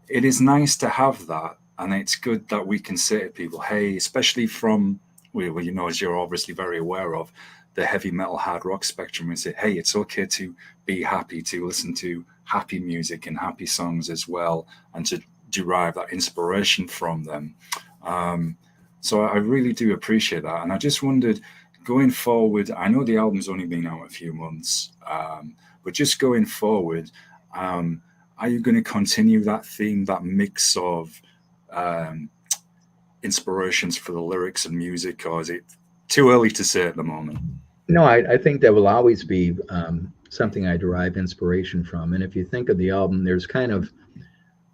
Speaker 1: it is nice to have that. And it's good that we can say to people, hey, especially from, well, as you're obviously very aware of, the heavy metal hard rock spectrum, and say, hey, it's okay to be happy, to listen to happy music and happy songs as well, and to derive that inspiration from them. So I really do appreciate that. And I just wondered, going forward, I know the album's only been out a few months, but just going forward, are you going to continue that theme, that mix of um, inspirations for the lyrics and music, or is it too early to say at the moment?
Speaker 2: No, I think that will always be something I derive inspiration from. And if you think of the album, there's kind of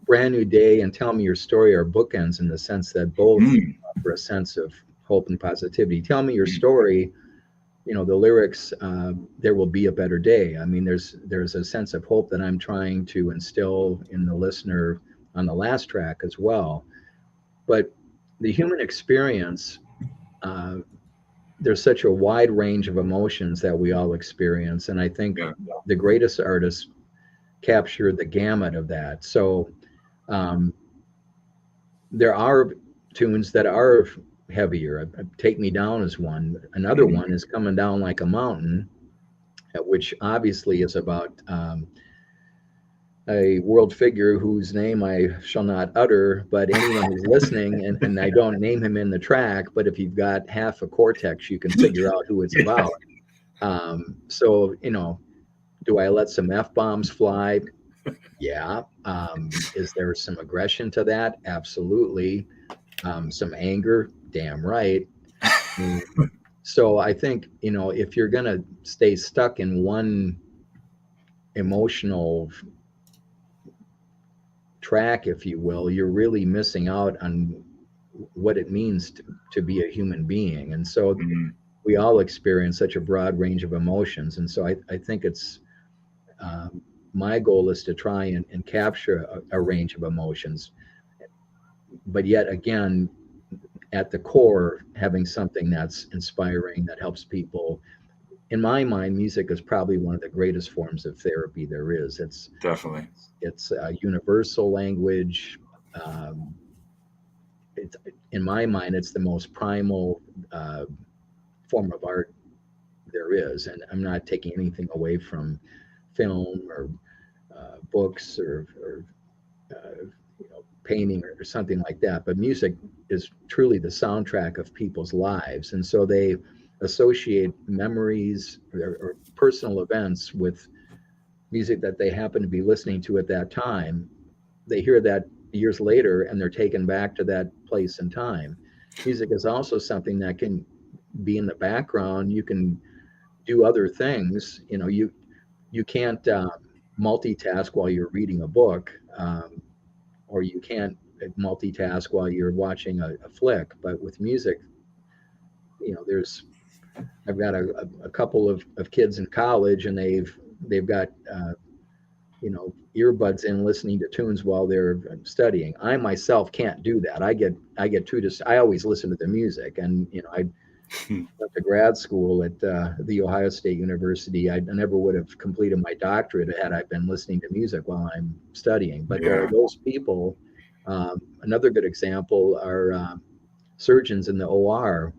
Speaker 2: Brand New Day and Tell Me Your Story are bookends in the sense that both
Speaker 1: Mm,
Speaker 2: offer a sense of hope and positivity. Tell Me Your
Speaker 1: mm,
Speaker 2: Story, the lyrics, there will be a better day. I mean, there's a sense of hope that I'm trying to instill in the listener on the last track as well. But the human experience, uh, there's such a wide range of emotions that we all experience, and I think
Speaker 1: yeah.
Speaker 2: the greatest artists capture the gamut of that. So um, there are tunes that are heavier. Take Me Down is one. Another
Speaker 1: Mm,
Speaker 2: one is Coming Down Like a Mountain, which obviously is about a world figure whose name I shall not utter, but anyone who's listening, and I don't name him in the track, but if you've got half a cortex, you can figure out who it's
Speaker 1: yeah.
Speaker 2: about. So, do I let some F bombs fly? Yeah. Is there some aggression to that? Absolutely. Some anger? Damn right. Mm. So I think, if you're going to stay stuck in one emotional track, if you will, you're really missing out on what it means to be a human being. And so
Speaker 1: Mm,
Speaker 2: we all experience such a broad range of emotions. And so I think it's um, my goal is to try and capture a range of emotions, but yet again, at the core, having something that's inspiring, that helps people. In my mind, music is probably one of the greatest forms of therapy there is.
Speaker 1: definitely.
Speaker 2: It's a universal language. Um, it's, in my mind, it's the most primal uh, form of art there is, and I'm not taking anything away from film or books or painting or something like that. But music is truly the soundtrack of people's lives, and so they associate memories or personal events with music that they happen to be listening to at that time. They hear that years later and they're taken back to that place and time. Music is also something that can be in the background. You can do other things. You can't multitask while you're reading a book, or you can't multitask while you're watching a flick. But with music, there's I've got a couple of kids in college, and they've got earbuds in listening to tunes while they're studying. I myself can't do that. I get too I always listen to the music, and I went to grad school at the Ohio State University. I never would have completed my doctorate had I been listening to music while I'm studying. But there are
Speaker 1: Yeah.
Speaker 2: those people. Another good example are surgeons in the OR.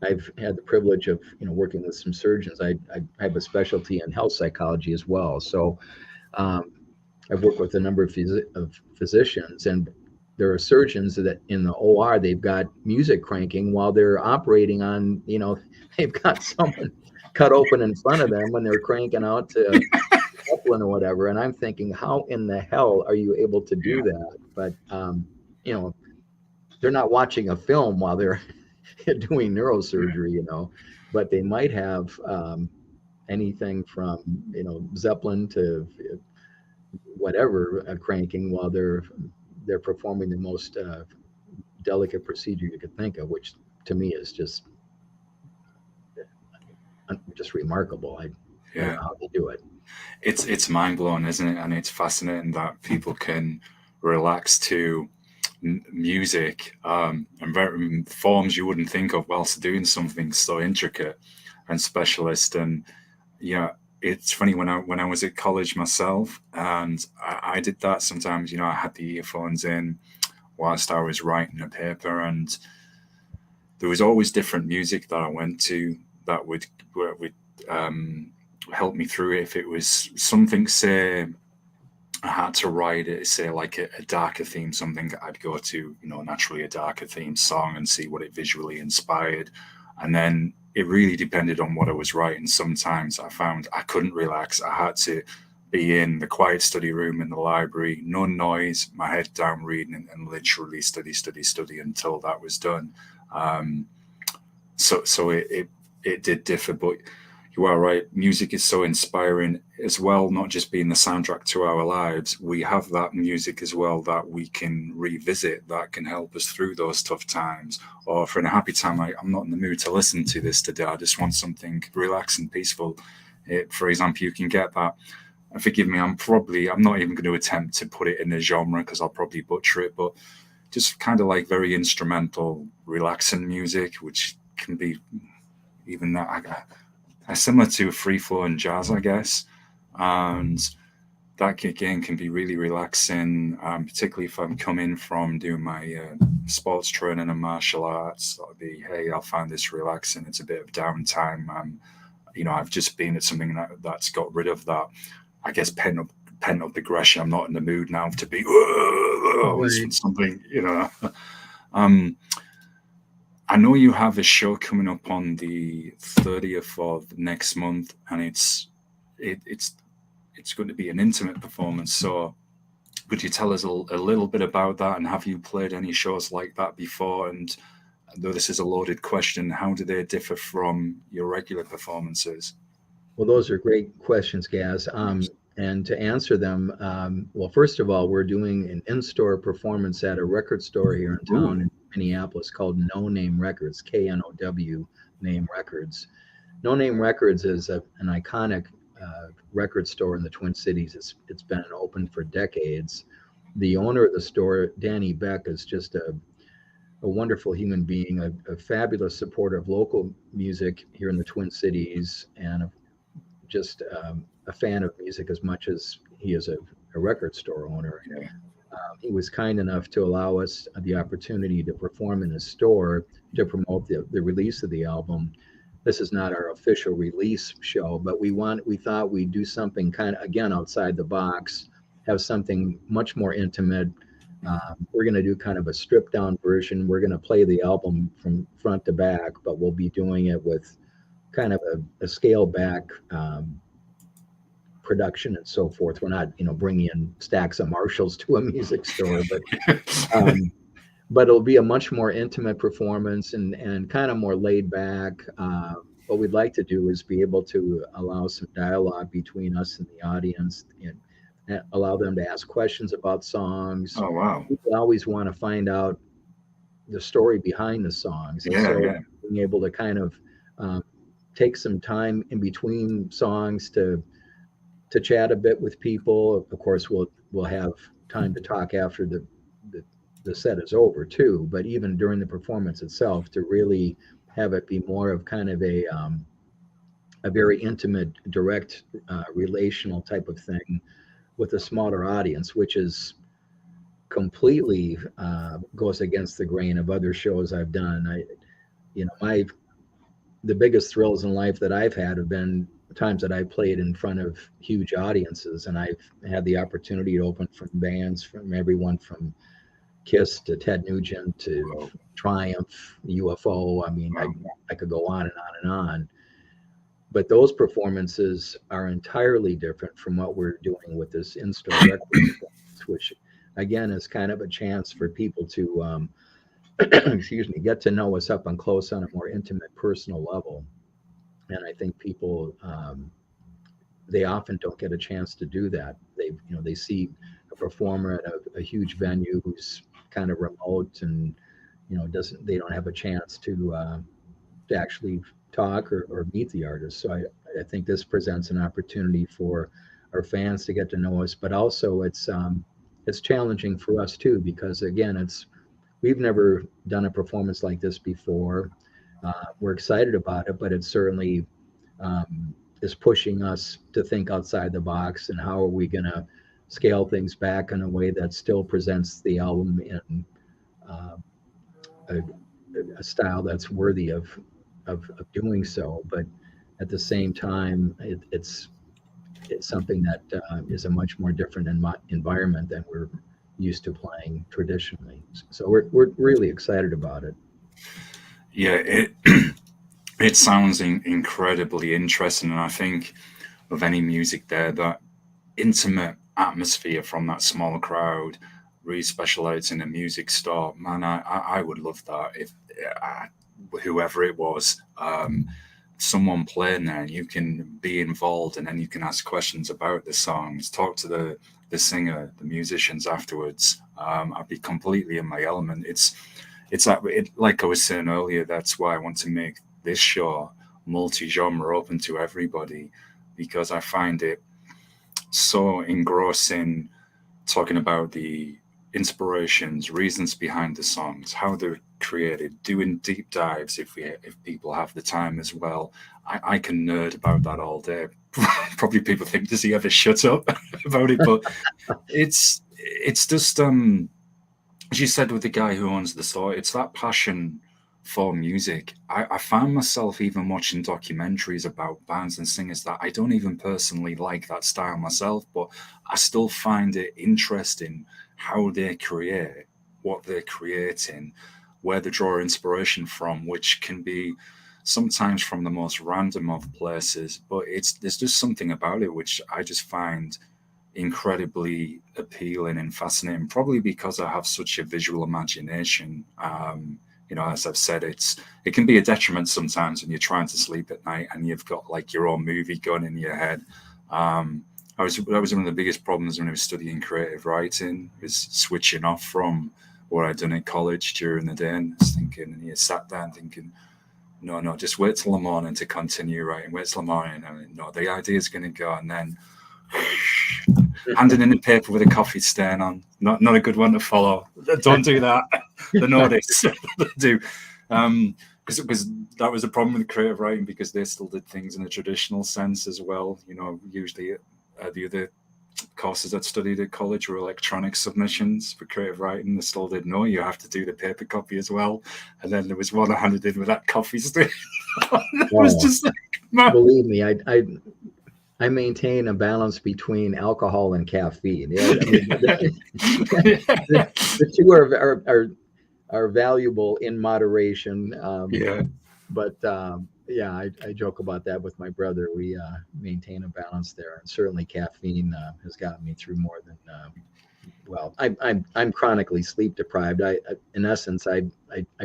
Speaker 2: I've had the privilege of working with some surgeons. I have a specialty in health psychology as well. So um, I've worked with a number of physicians, and there are surgeons that in the OR they've got music cranking while they're operating on. They've got someone cut open in front of them when they're cranking out to Zeppelin or whatever. And I'm thinking, how in the hell are you able to do
Speaker 1: Yeah.
Speaker 2: that? But you know, they're not watching a film while they're doing neurosurgery, but they might have anything from Zeppelin to whatever cranking while they're performing the most delicate procedure you could think of, which to me is just remarkable. I don't
Speaker 1: Yeah.
Speaker 2: know how they do it.
Speaker 1: It's mind blowing, isn't it? And it's fascinating that people can relax to music and very forms you wouldn't think of whilst doing something so intricate and specialist. And yeah, it's funny when I was at college myself, and I did that sometimes. I had the earphones in whilst I was writing a paper, and there was always different music that I went to that would um, help me through it. If it was something, say, I had to write it, say like a darker theme, something I'd go to, naturally a darker theme song and see what it visually inspired. And then it really depended on what I was writing. Sometimes I found I couldn't relax. I had to be in the quiet study room in the library, no noise, my head down reading, and literally study until that was done. Um, so it did differ, but you are right. Music is so inspiring as well, not just being the soundtrack to our lives. We have that music as well that we can revisit, that can help us through those tough times. Or for a happy time, I'm not in the mood to listen to this today. I just want something relaxing, peaceful. For example, you can get that. And forgive me, I'm not even going to attempt to put it in a genre because I'll probably butcher it, but just kind of like very instrumental, relaxing music, which can be even that similar to free flowing jazz, I guess. And that again can be really relaxing, particularly if I'm coming from doing my sports training and martial arts. That'll be, hey, I'll find this relaxing. It's a bit of downtime. I've just been at something that's got rid of that, I guess, pent up aggression. I'm not in the mood now to be something, I know you have a show coming up on the 30th of next month, and it's going to be an intimate performance. So, could you tell us a little bit about that? And have you played any shows like that before? And though this is a loaded question, how do they differ from your regular performances?
Speaker 2: Well, those are great questions, Gaz. And to answer them, well, first of all, we're doing an in-store performance at a record store here in town in Minneapolis called No Name Records, KNOW Name Records. No Name Records is an iconic record store in the Twin Cities. It's been open for decades. The owner of the store, Danny Beck, is just a wonderful human being, a fabulous supporter of local music here in the Twin Cities, and just a fan of music as much as he is a record store owner.
Speaker 1: Yeah.
Speaker 2: He was kind enough to allow us the opportunity to perform in his store to promote the release of the album. This is not our official release show, but we thought we'd do something kind of, again, outside the box, have something much more intimate. We're going to do kind of a stripped down version. We're going to play the album from front to back, but we'll be doing it with kind of a scale back production and so forth. We're not, bringing in stacks of Marshalls to a music store, but it'll be a much more intimate performance and kind of more laid back. What we'd like to do is be able to allow some dialogue between us and the audience and allow them to ask questions about songs.
Speaker 1: Oh, wow.
Speaker 2: We always want to find out the story behind the songs. And being able to kind of take some time in between songs to chat a bit with people. Of course, we'll have time to talk after the set is over too, but even during the performance itself, to really have it be more of kind of a very intimate, direct, relational type of thing with a smaller audience, which is completely goes against the grain of other shows I've done. The biggest thrills in life that I've had have been times that I played in front of huge audiences, and I've had the opportunity to open from bands from everyone from Kiss to Ted Nugent to Triumph, UFO. I mean, I could go on and on and on. But those performances are entirely different from what we're doing with this in-store record performance, which again is kind of a chance for people to get to know us up and close on a more intimate, personal level. And I think people, they often don't get a chance to do that. They see a performer at a huge venue who's kind of remote and, they don't have a chance to actually talk or meet the artist. So I think this presents an opportunity for our fans to get to know us, but also it's challenging for us too, because again, we've never done a performance like this before. We're excited about it, but it certainly is pushing us to think outside the box and how are we going to scale things back in a way that still presents the album in a style that's worthy of doing so, but at the same time, it's something that is a much more different environment than we're used to playing traditionally. So we're really excited about it.
Speaker 1: Yeah, it sounds incredibly interesting, and I think of any music there that intimate atmosphere from that small crowd, really specialize in a music store. Man, I would love that if whoever it was, someone playing there, and you can be involved, and then you can ask questions about the songs, talk to the singer, the musicians afterwards. I'd be completely in my element. Like I was saying earlier, that's why I want to make this show multi-genre, open to everybody, because I find it so engrossing, talking about the inspirations, reasons behind the songs, how they're created, doing deep dives if people have the time as well. I can nerd about that all day. Probably people think, does he ever shut up about it? But it's just as you said with the guy who owns the store, it's that passion for music. I find myself even watching documentaries about bands and singers that I don't even personally like that style myself, but I still find it interesting how they create, what they're creating, where they draw inspiration from, which can be sometimes from the most random of places, but there's just something about it which I just find incredibly appealing and fascinating, probably because I have such a visual imagination. As I've said, it can be a detriment sometimes when you're trying to sleep at night and you've got like your own movie going in your head. That was one of the biggest problems when I was studying creative writing, was switching off from what I'd done in college during the day, and was thinking, and you sat there and thinking, no, just wait till the morning to continue writing. Wait till the morning. I mean, no, the idea's going to go, and then handing in the paper with a coffee stain on. Not a good one to follow. Don't do that. They know this. They do. Because that was a problem with creative writing, because they still did things in a traditional sense as well. Usually the other courses I'd studied at college were electronic submissions for creative writing. They still didn't know you have to do the paper copy as well. And then there was one I handed in with that coffee stain. It was just like, man.
Speaker 2: Believe me, I maintain a balance between alcohol and caffeine. Yeah, the two are valuable in moderation. But I joke about that with my brother. We maintain a balance there, and certainly caffeine has gotten me through more than. I'm chronically sleep deprived. In essence, I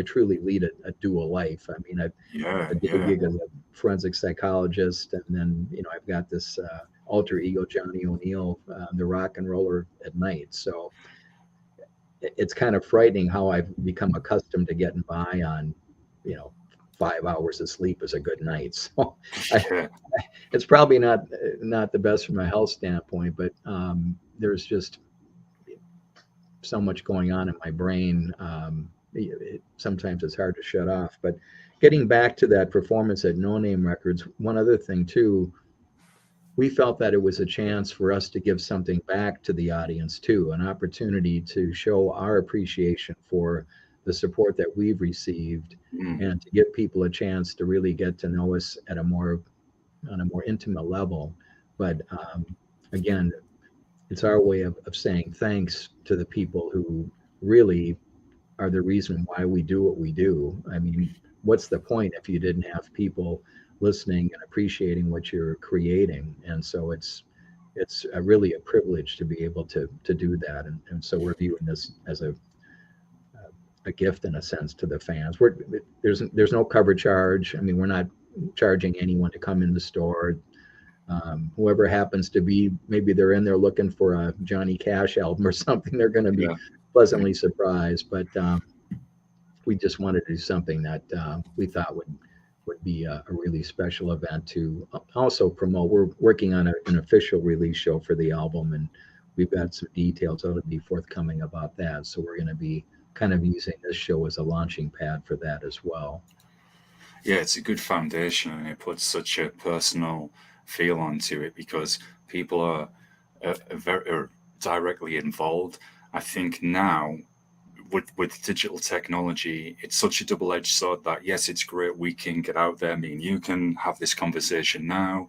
Speaker 2: truly lead a dual life. I mean, I did a gig as a forensic psychologist, and then I've got this alter ego, Johnny O'Neil, the rock and roller at night. So it's kind of frightening how I've become accustomed to getting by on 5 hours of sleep is a good night. So it's probably not the best from a health standpoint, but there's just so much going on in my brain. Sometimes it's hard to shut off. But getting back to that performance at No Name Records, one other thing too, we felt that it was a chance for us to give something back to the audience too, an opportunity to show our appreciation for the support that we've received, and to give people a chance to really get to know us on a more intimate level. But again, it's our way of saying thanks to the people who really are the reason why we do what we do. I mean, what's the point if you didn't have people listening and appreciating what you're creating? And so it's really a privilege to be able to do that. And so we're viewing this as a gift in a sense to the fans. There's no cover charge. I mean, we're not charging anyone to come in the store. Whoever happens to be, maybe they're in there looking for a Johnny Cash album or something, they're going to be pleasantly surprised. But we just wanted to do something that we thought would be a really special event to also promote. We're working on an official release show for the album, and we've got some details that'll be forthcoming about that. So we're going to be kind of using this show as a launching pad for that as well.
Speaker 1: Yeah, it's a good foundation, and it puts such a personal feel onto it because people are very directly involved. I think now with digital technology, it's such a double-edged sword that yes, it's great we can get out there. I mean, you can have this conversation now.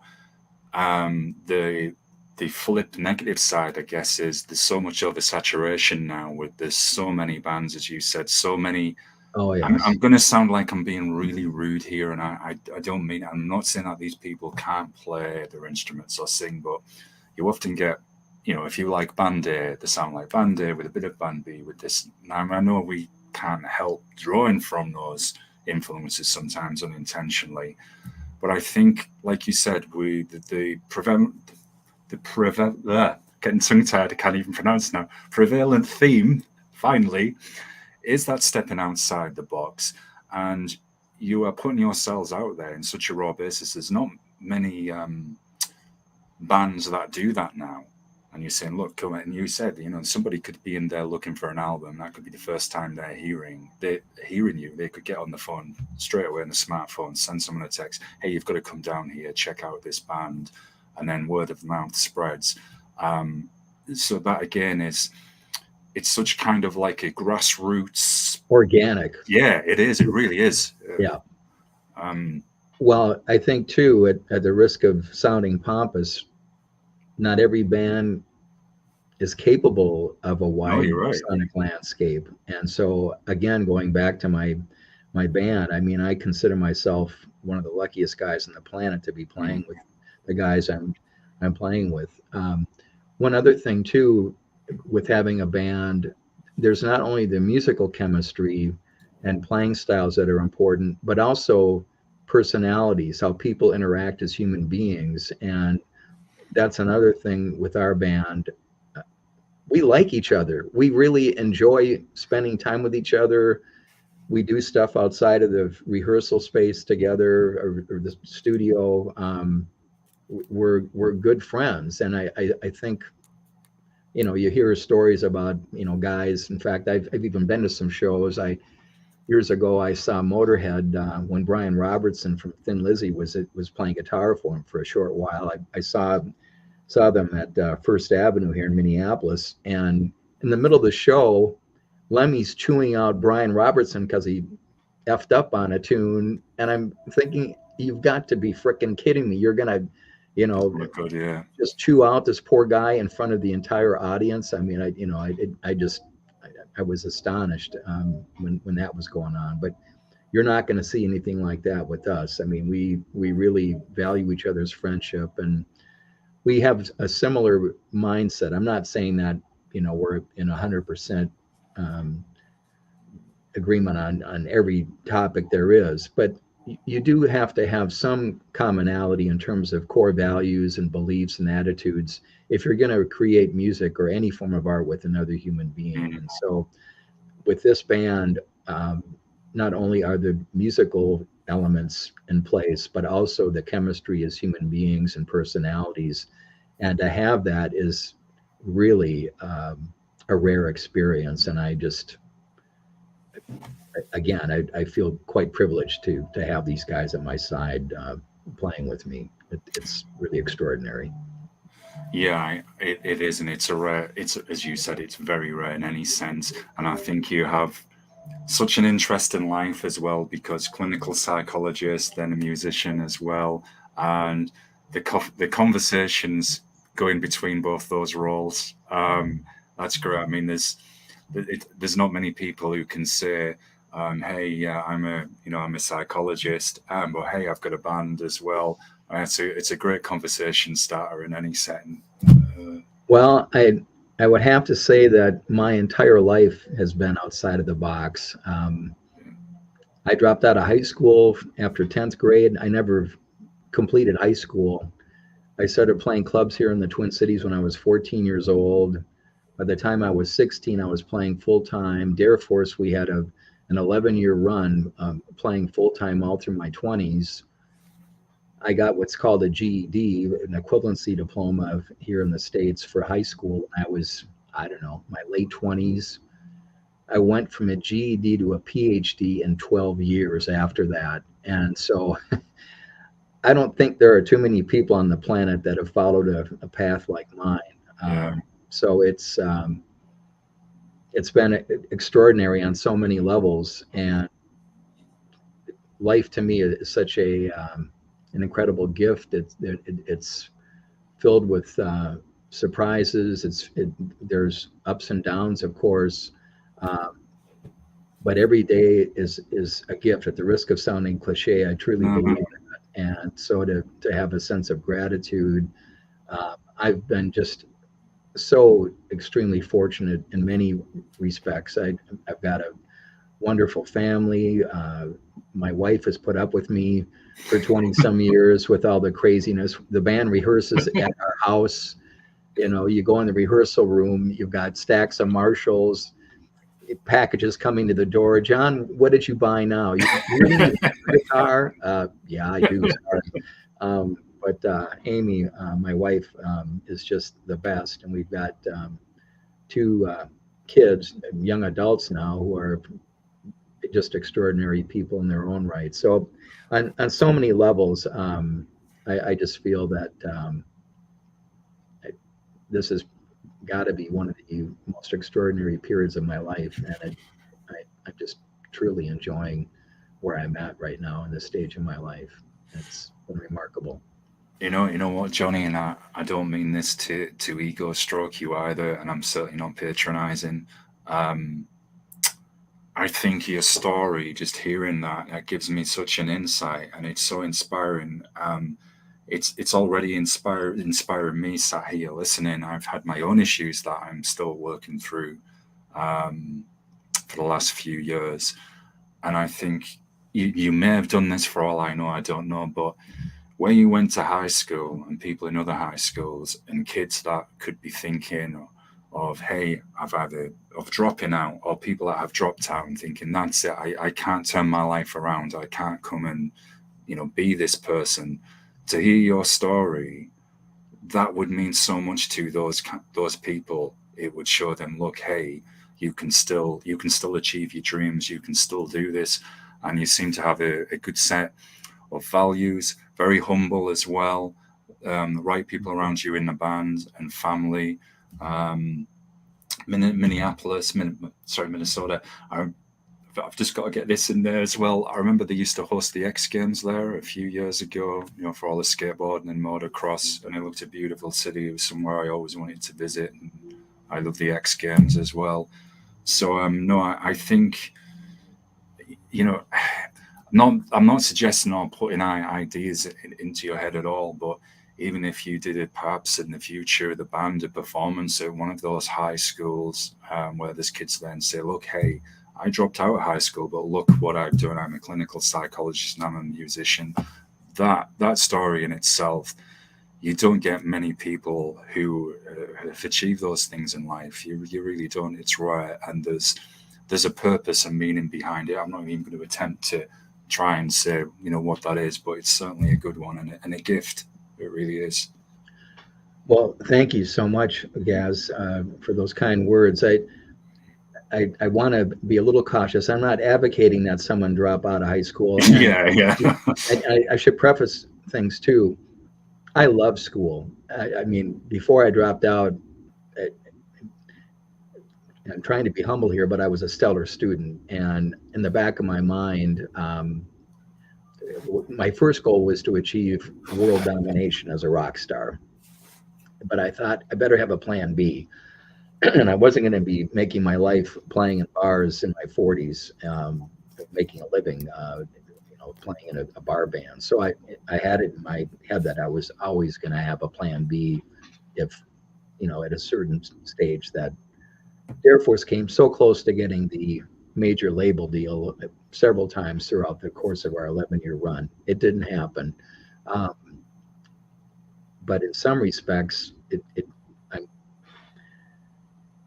Speaker 1: The flip negative side, I guess, is there's so much oversaturation now there's so many bands, as you said, so many.
Speaker 2: Oh, yeah.
Speaker 1: I'm going to sound like I'm being really rude here, and I I'm not saying that these people can't play their instruments or sing, but you often get you know, if you like band A, they sound like band A with a bit of band B with this. Now, I know we can't help drawing from those influences sometimes unintentionally, but I think, like you said, getting tongue tied, I can't even pronounce now. Prevalent theme, finally, is that stepping outside the box, and you are putting yourselves out there in such a raw basis. There's not many bands that do that now. And you're saying, look, come on. And you said, you know, somebody could be in there looking for an album. That could be the first time they're hearing you. They could get on the phone straight away on the smartphone, send someone a text, hey, you've got to come down here, check out this band. And then word of mouth spreads. So that, again, it's such kind of like a grassroots.
Speaker 2: Organic.
Speaker 1: Yeah, it is. It really is.
Speaker 2: Yeah. Well, I think, too, at the risk of sounding pompous, not every band is capable of a wide sonic landscape. And so, again, going back to my band, I mean, I consider myself one of the luckiest guys on the planet to be playing with the guys I'm playing with. One other thing, too, with having a band, there's not only the musical chemistry and playing styles that are important, but also personalities, how people interact as human beings. And that's another thing with our band. We like each other. We really enjoy spending time with each other. We do stuff outside of the rehearsal space together, or the studio. We're good friends. And I think, you know, you hear stories about, you know, guys. In fact, I've even been to some shows. Years ago, I saw Motorhead when Brian Robertson from Thin Lizzy was playing guitar for him for a short while. I saw them at First Avenue here in Minneapolis, and in the middle of the show, Lemmy's chewing out Brian Robertson because he effed up on a tune, and I'm thinking, you've got to be freaking kidding me! You're gonna, you know, just chew out this poor guy in front of the entire audience. I mean, I was astonished when that was going on. But you're not going to see anything like that with us. I mean, we really value each other's friendship, and we have a similar mindset. I'm not saying that, you know, we're in 100% agreement on every topic there is, but you do have to have some commonality in terms of core values and beliefs and attitudes if you're going to create music or any form of art with another human being. And so with this band, not only are the musical elements in place, but also the chemistry as human beings and personalities. And to have that is really a rare experience. And I feel quite privileged to have these guys at my side playing with me. It's really extraordinary.
Speaker 1: Yeah, it is, and it's as you said, it's very rare in any sense. And I think you have such an interesting life as well, because clinical psychologist, then a musician as well, and the conversations going between both those roles. That's great. I mean, there's not many people who can say, hey, yeah, I'm a psychologist, but hey, I've got a band as well. It's a great conversation starter in any setting.
Speaker 2: Well, I would have to say that my entire life has been outside of the box. I dropped out of high school after 10th grade. I never completed high school. I started playing clubs here in the Twin Cities when I was 14 years old. By the time I was 16, I was playing full-time. Dare Force, we had an 11-year run playing full-time all through my 20s. I got what's called a GED, an equivalency diploma here in the States for high school when I was, I don't know, my late 20s. I went from a GED to a PhD in 12 years after that. And so I don't think there are too many people on the planet that have followed a path like mine. So it's been extraordinary on so many levels. And life to me is such an incredible gift. It's filled with surprises. There's ups and downs, of course, but every day is a gift. At the risk of sounding cliche, I truly believe that. And so to have a sense of gratitude, I've been just so extremely fortunate in many respects. I've got a wonderful family. My wife has put up with me for 20 some years with all the craziness. The band rehearses at our house. You know, you go in the rehearsal room, you've got stacks of Marshalls, packages coming to the door. John, what did you buy now? You really need a guitar? Yeah, I do. Sorry. But Amy, my wife, is just the best. And we've got two kids, young adults now, who are just extraordinary people in their own right. So, on so many levels, I just feel that I, this has got to be one of the most extraordinary periods of my life, and I'm just truly enjoying where I'm at right now in this stage of my life. It's been remarkable.
Speaker 1: You know what, Johnny, and I don't mean this to ego stroke you either, and I'm certainly not patronizing. Um, I think your story, just hearing that, that gives me such an insight, and it's so inspiring. It's already inspiring me sat here listening. I've had my own issues that I'm still working through um, for the last few years, and I think you may have done this for all I know. I don't know, but when you went to high school and people in other high schools and kids that could be thinking of, hey, I've either of dropping out, or people that have dropped out and thinking that's it, I can't turn my life around, I can't come and be this person. To hear your story, that would mean so much to those people. It would show them, look, hey, you can still achieve your dreams, you can still do this, and you seem to have a good set of values, very humble as well. The right people around you in the band and family. Um, Minneapolis, Minnesota. I've just got to get this in there as well. I remember they used to host the X Games there a few years ago, for all the skateboarding and motocross, and it looked a beautiful city. It was somewhere I always wanted to visit, and I love the X Games as well. So, no, I think, you know, I'm not suggesting or putting ideas into your head at all, but even if you did it perhaps in the future, the band, a performance at one of those high schools, where there's kids then say, look, hey, I dropped out of high school, but look what I've done. I'm a clinical psychologist and I'm a musician. That story in itself, you don't get many people who have achieved those things in life. You really don't. It's rare, and there's a purpose and meaning behind it. I'm not even going to attempt to try and say what that is, but it's certainly a good one and a gift. It really is.
Speaker 2: Well, thank you so much, Gaz, for those kind words. I want to be a little cautious. I'm not advocating that someone drop out of high school. And
Speaker 1: Yeah, yeah.
Speaker 2: I should preface things too. I love school. I mean, before I dropped out, I, I'm trying to be humble here, but I was a stellar student. And in the back of my mind, my first goal was to achieve world domination as a rock star. But I thought I better have a plan B. And I wasn't going to be making my life playing in bars in my 40s, making a living, playing in a bar band. So I had it in my head that I was always going to have a plan B if, at a certain stage that Air Force came so close to getting the major label deal several times throughout the course of our 11-year run. It didn't happen. Um, but in some respects, I'm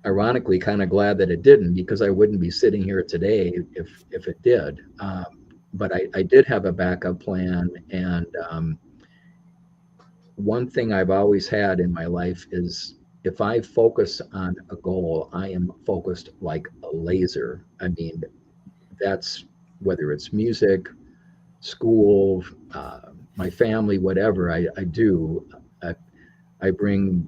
Speaker 2: ironically kind of glad that it didn't, because I wouldn't be sitting here today if it did. But I did have a backup plan, and one thing I've always had in my life is if I focus on a goal, I am focused like a laser. I mean, that's whether it's music, school, my family, whatever I do, I, I bring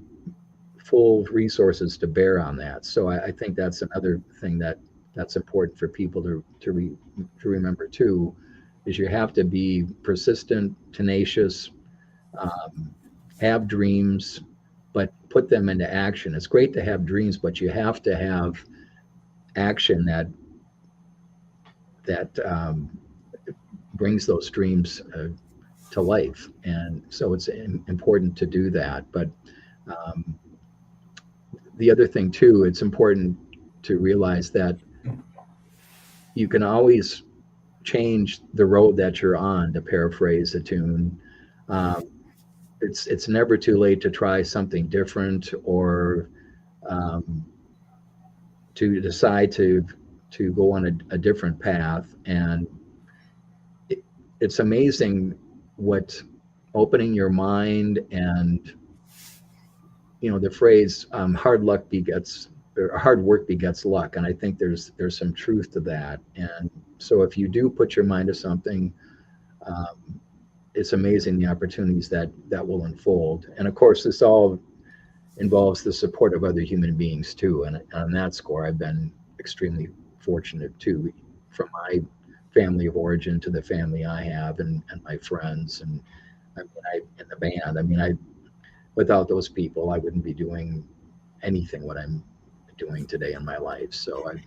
Speaker 2: full resources to bear on that. So I think that's another thing that's important for people to remember too, is you have to be persistent, tenacious, um, have dreams, but put them into action. It's great to have dreams, but you have to have action that brings those dreams to life. And so it's important to do that. But um, the other thing too, it's important to realize that you can always change the road that you're on, to paraphrase a tune. Um, it's never too late to try something different, or um, to decide to go on a different path. And it, it's amazing what opening your mind, and the phrase hard luck begets, or hard work begets luck, and I think there's some truth to that. And so if you do put your mind to something, um, it's amazing the opportunities that will unfold. And of course, this all involves the support of other human beings too. And on that score, I've been extremely fortunate too, from my family of origin to the family I have, and my friends, and I mean, in the band. I mean, without those people, I wouldn't be doing anything what I'm doing today in my life. So I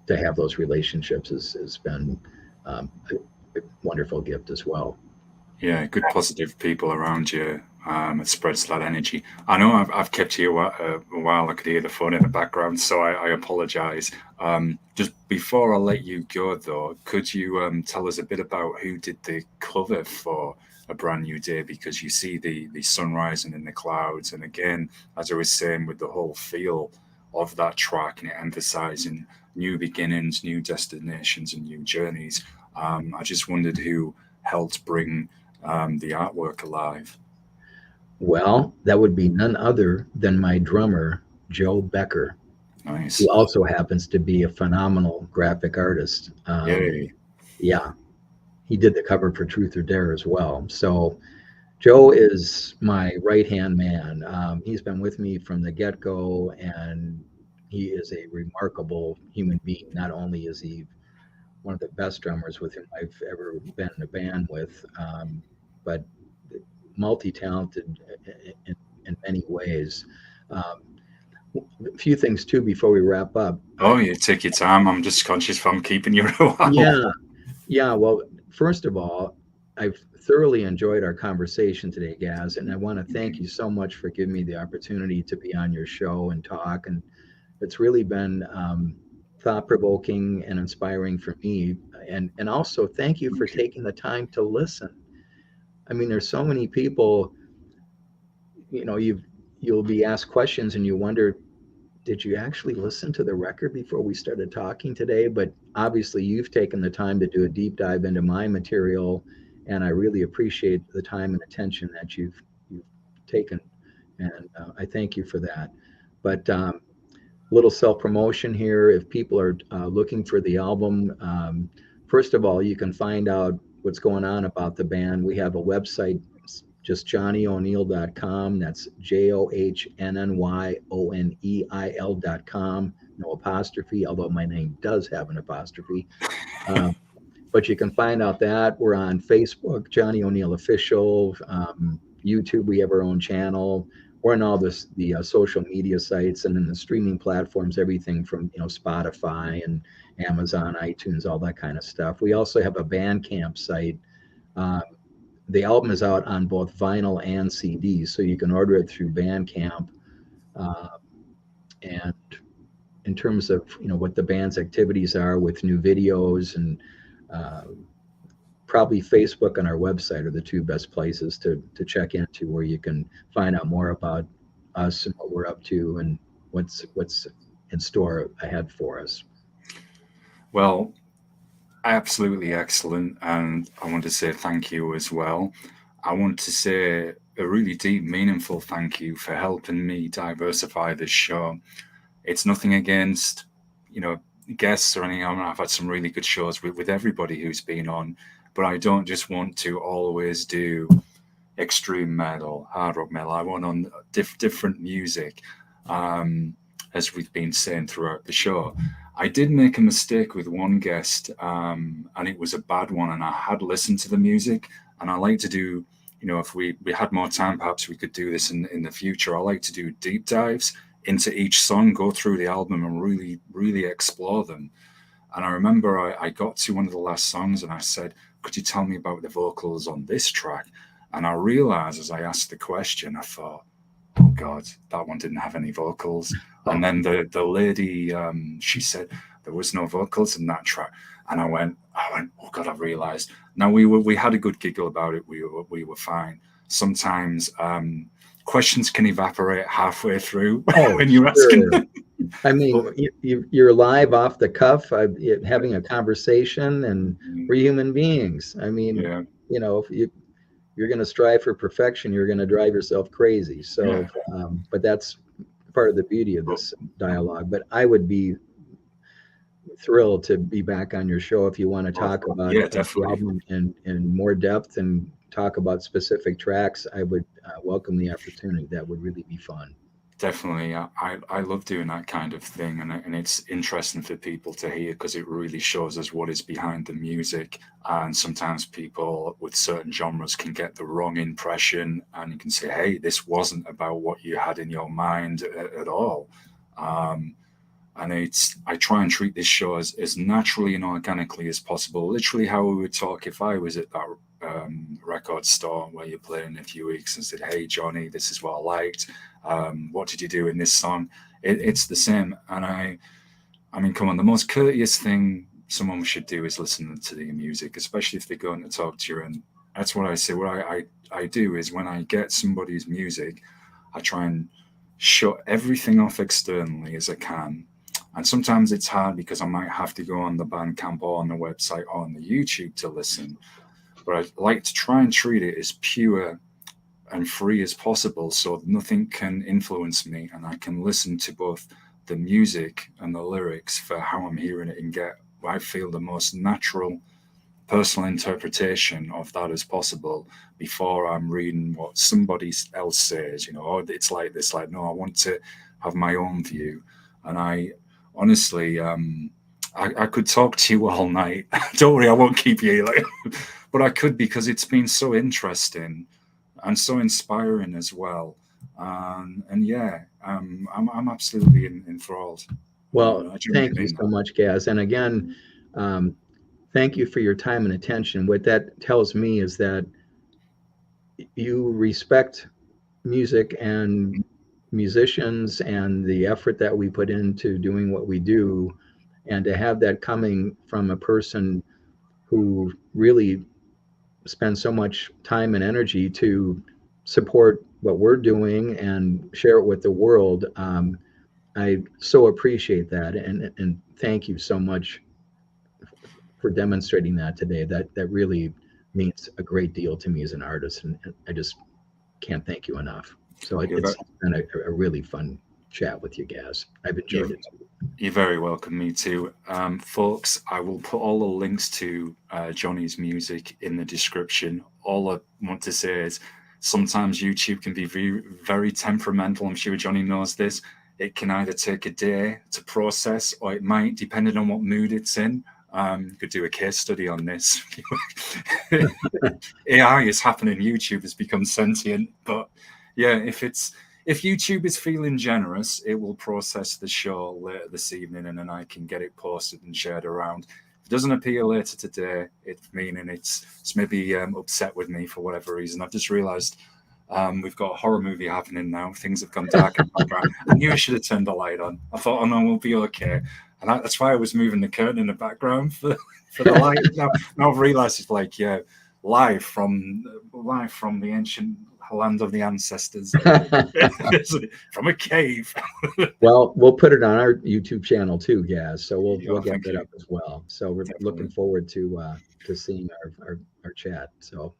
Speaker 2: to have those relationships has been a wonderful gift as well.
Speaker 1: Yeah, good positive people around you. It spreads that energy. I know I've kept you a while. I could hear the phone in the background, so I apologize. Just before I let you go, though, could you tell us a bit about who did the cover for A Brand New Day? Because you see the sun rising in the clouds, and again, as I was saying, with the whole feel of that track and it emphasizing new beginnings, new destinations, and new journeys. I just wondered who helped bring the artwork alive.
Speaker 2: Well, that would be none other than my drummer, Joe Becker, who
Speaker 1: Nice.
Speaker 2: also happens to be a phenomenal graphic artist.
Speaker 1: Yay.
Speaker 2: Yeah, he did the cover for Truth or Dare as well. So Joe is my right hand man. He's been with me from the get go, and he is a remarkable human being. Not only is he one of the best drummers with whom I've ever been in a band with, but multi talented in many ways. Um, a few things too before we wrap up.
Speaker 1: Oh, you take your time. I'm just conscious if I'm keeping you a while.
Speaker 2: Yeah, yeah. Well, first of all, I've thoroughly enjoyed our conversation today, Gaz, and I want to thank you so much for giving me the opportunity to be on your show and talk. And it's really been thought provoking and inspiring for me. And also, thank you for
Speaker 1: Thank you.
Speaker 2: taking the time to listen. I mean, there's so many people, you'll be asked questions and you wonder, did you actually listen to the record before we started talking today? But obviously, you've taken the time to do a deep dive into my material, and I really appreciate the time and attention that you've taken, and I thank you for that. But little self promotion here. If people are looking for the album, first of all, you can find out what's going on about the band. We have a website, just johnnyo'neil.com. That's johnnyoneil.com. No apostrophe, although my name does have an apostrophe. Um, but you can find out that we're on Facebook, Johnny O'Neil Official. YouTube, we have our own channel. We're on all the social media sites, and then the streaming platforms, everything from Spotify and Amazon, iTunes, all that kind of stuff. We also have a Bandcamp site. Uh, the album is out on both vinyl and CD, so you can order it through Bandcamp. Uh, and in terms of what the band's activities are with new videos, and uh, probably Facebook and our website are the two best places to check into, where you can find out more about us and what we're up to, and what's in store ahead for us.
Speaker 1: Well, absolutely excellent. And I want to say thank you as well. I want to say a really deep, meaningful thank you for helping me diversify this show. It's nothing against, you know, guests or anything. I mean, I've had some really good shows with everybody who's been on, but I don't just want to always do extreme metal, hard rock metal. I want on different music, as we've been saying throughout the show. I did make a mistake with one guest, and it was a bad one. And I had listened to the music, and I like to do, if we had more time, perhaps we could do this in the future. I like to do deep dives into each song, go through the album, and really, really explore them. And I remember I got to one of the last songs, and I said, "Could you tell me about the vocals on this track?" And I realized as I asked the question, I thought, "Oh God, that one didn't have any vocals. And then the lady, she said there was no vocals in that track. And I went, oh God, I've realized. Now we had a good giggle about it. We were fine. Sometimes questions can evaporate halfway through when you're asking them.
Speaker 2: I mean, you're live off the cuff, having a conversation, and we're human beings. I mean, you know, if you're going to strive for perfection, you're going to drive yourself crazy. So, but that's part of the beauty of this dialogue. But I would be thrilled to be back on your show if you want to talk about the album in more depth and talk about specific tracks. I would welcome the opportunity. That would really be fun.
Speaker 1: Definitely. I love doing that kind of thing, and it's interesting for people to hear because it really shows us what is behind the music. And sometimes people with certain genres can get the wrong impression, and you can say, hey, this wasn't about what you had in your mind at all. And I try and treat this show as naturally and organically as possible, literally how we would talk if I was at that record store where you played in a few weeks and said, hey, Johnny, this is what I liked. What did you do in this song? It's the same. And I mean, come on, the most courteous thing someone should do is listen to the music, especially if they're going to talk to you. And that's what I say. What I do is when I get somebody's music, I try and shut everything off externally as I can. And sometimes it's hard because I might have to go on the Bandcamp or on the website or on the YouTube to listen. But I like to try and treat it as pure and free as possible so nothing can influence me, and I can listen to both the music and the lyrics for how I'm hearing it and get what I feel the most natural personal interpretation of that as possible before I'm reading what somebody else says, you know, oh, it's like this, like, no, I want to have my own view. And I honestly, I could talk to you all night. Don't worry, I won't keep you like, but I could, because it's been so interesting and so inspiring as well. And yeah, I'm absolutely enthralled.
Speaker 2: Well, thank you so much, Gaz. And again, thank you for your time and attention. What that tells me is that you respect music and musicians and the effort that we put into doing what we do, and to have that coming from a person who really spends so much time and energy to support what we're doing and share it with the world. I so appreciate that, and thank you so much for demonstrating that today. That really means a great deal to me as an artist, and I just can't thank you enough. So it's been a really fun chat with you, Gaz. I've enjoyed it.
Speaker 1: You're very welcome. Me too. Folks, I will put all the links to Johnny's music in the description. All I want to say is sometimes YouTube can be very, very temperamental. I'm sure Johnny knows this. It can either take a day to process, or it might, depending on what mood it's in. You could do a case study on this. AI is happening. YouTube has become sentient. But yeah, if YouTube is feeling generous, it will process the show later this evening, and then I can get it posted and shared around. If it doesn't appear later today, it's meaning it's maybe upset with me for whatever reason. I've just realized we've got a horror movie happening now. Things have gone dark in the background. I knew I should have turned the light on. I thought, oh no, we'll be okay. And that's why I was moving the curtain in the background for the light. Now I've realized it's like, yeah, live from the ancient land of the ancestors from a cave.
Speaker 2: Well, we'll put it on our YouTube channel too, Gaz. So we'll get that up as well. So we're looking forward to seeing our chat. So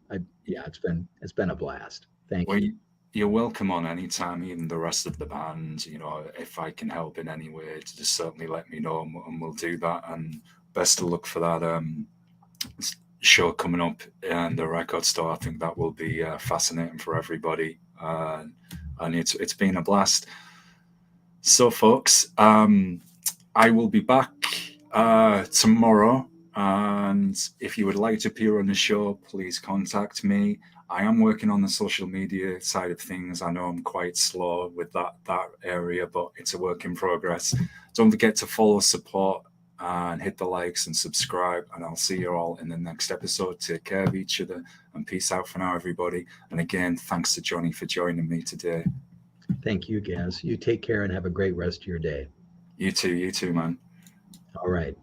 Speaker 2: it's been a blast. Thank you.
Speaker 1: You're welcome on anytime, even the rest of the band. You know, if I can help in any way, just certainly let me know, and we'll do that. And best of luck for that show coming up in the record store. I think that will be fascinating for everybody, and it's been a blast. So, folks, I will be back tomorrow, and if you would like to appear on the show, please contact me. I am working on the social media side of things. I know I'm quite slow with that area, but it's a work in progress. Don't forget to follow, support, and hit the likes and subscribe. And I'll see you all in the next episode. Take care of each other, and peace out for now, everybody. And again, thanks to Johnny for joining me today.
Speaker 2: Thank you, Gaz. You take care and have a great rest of your day.
Speaker 1: You too, man.
Speaker 2: All right.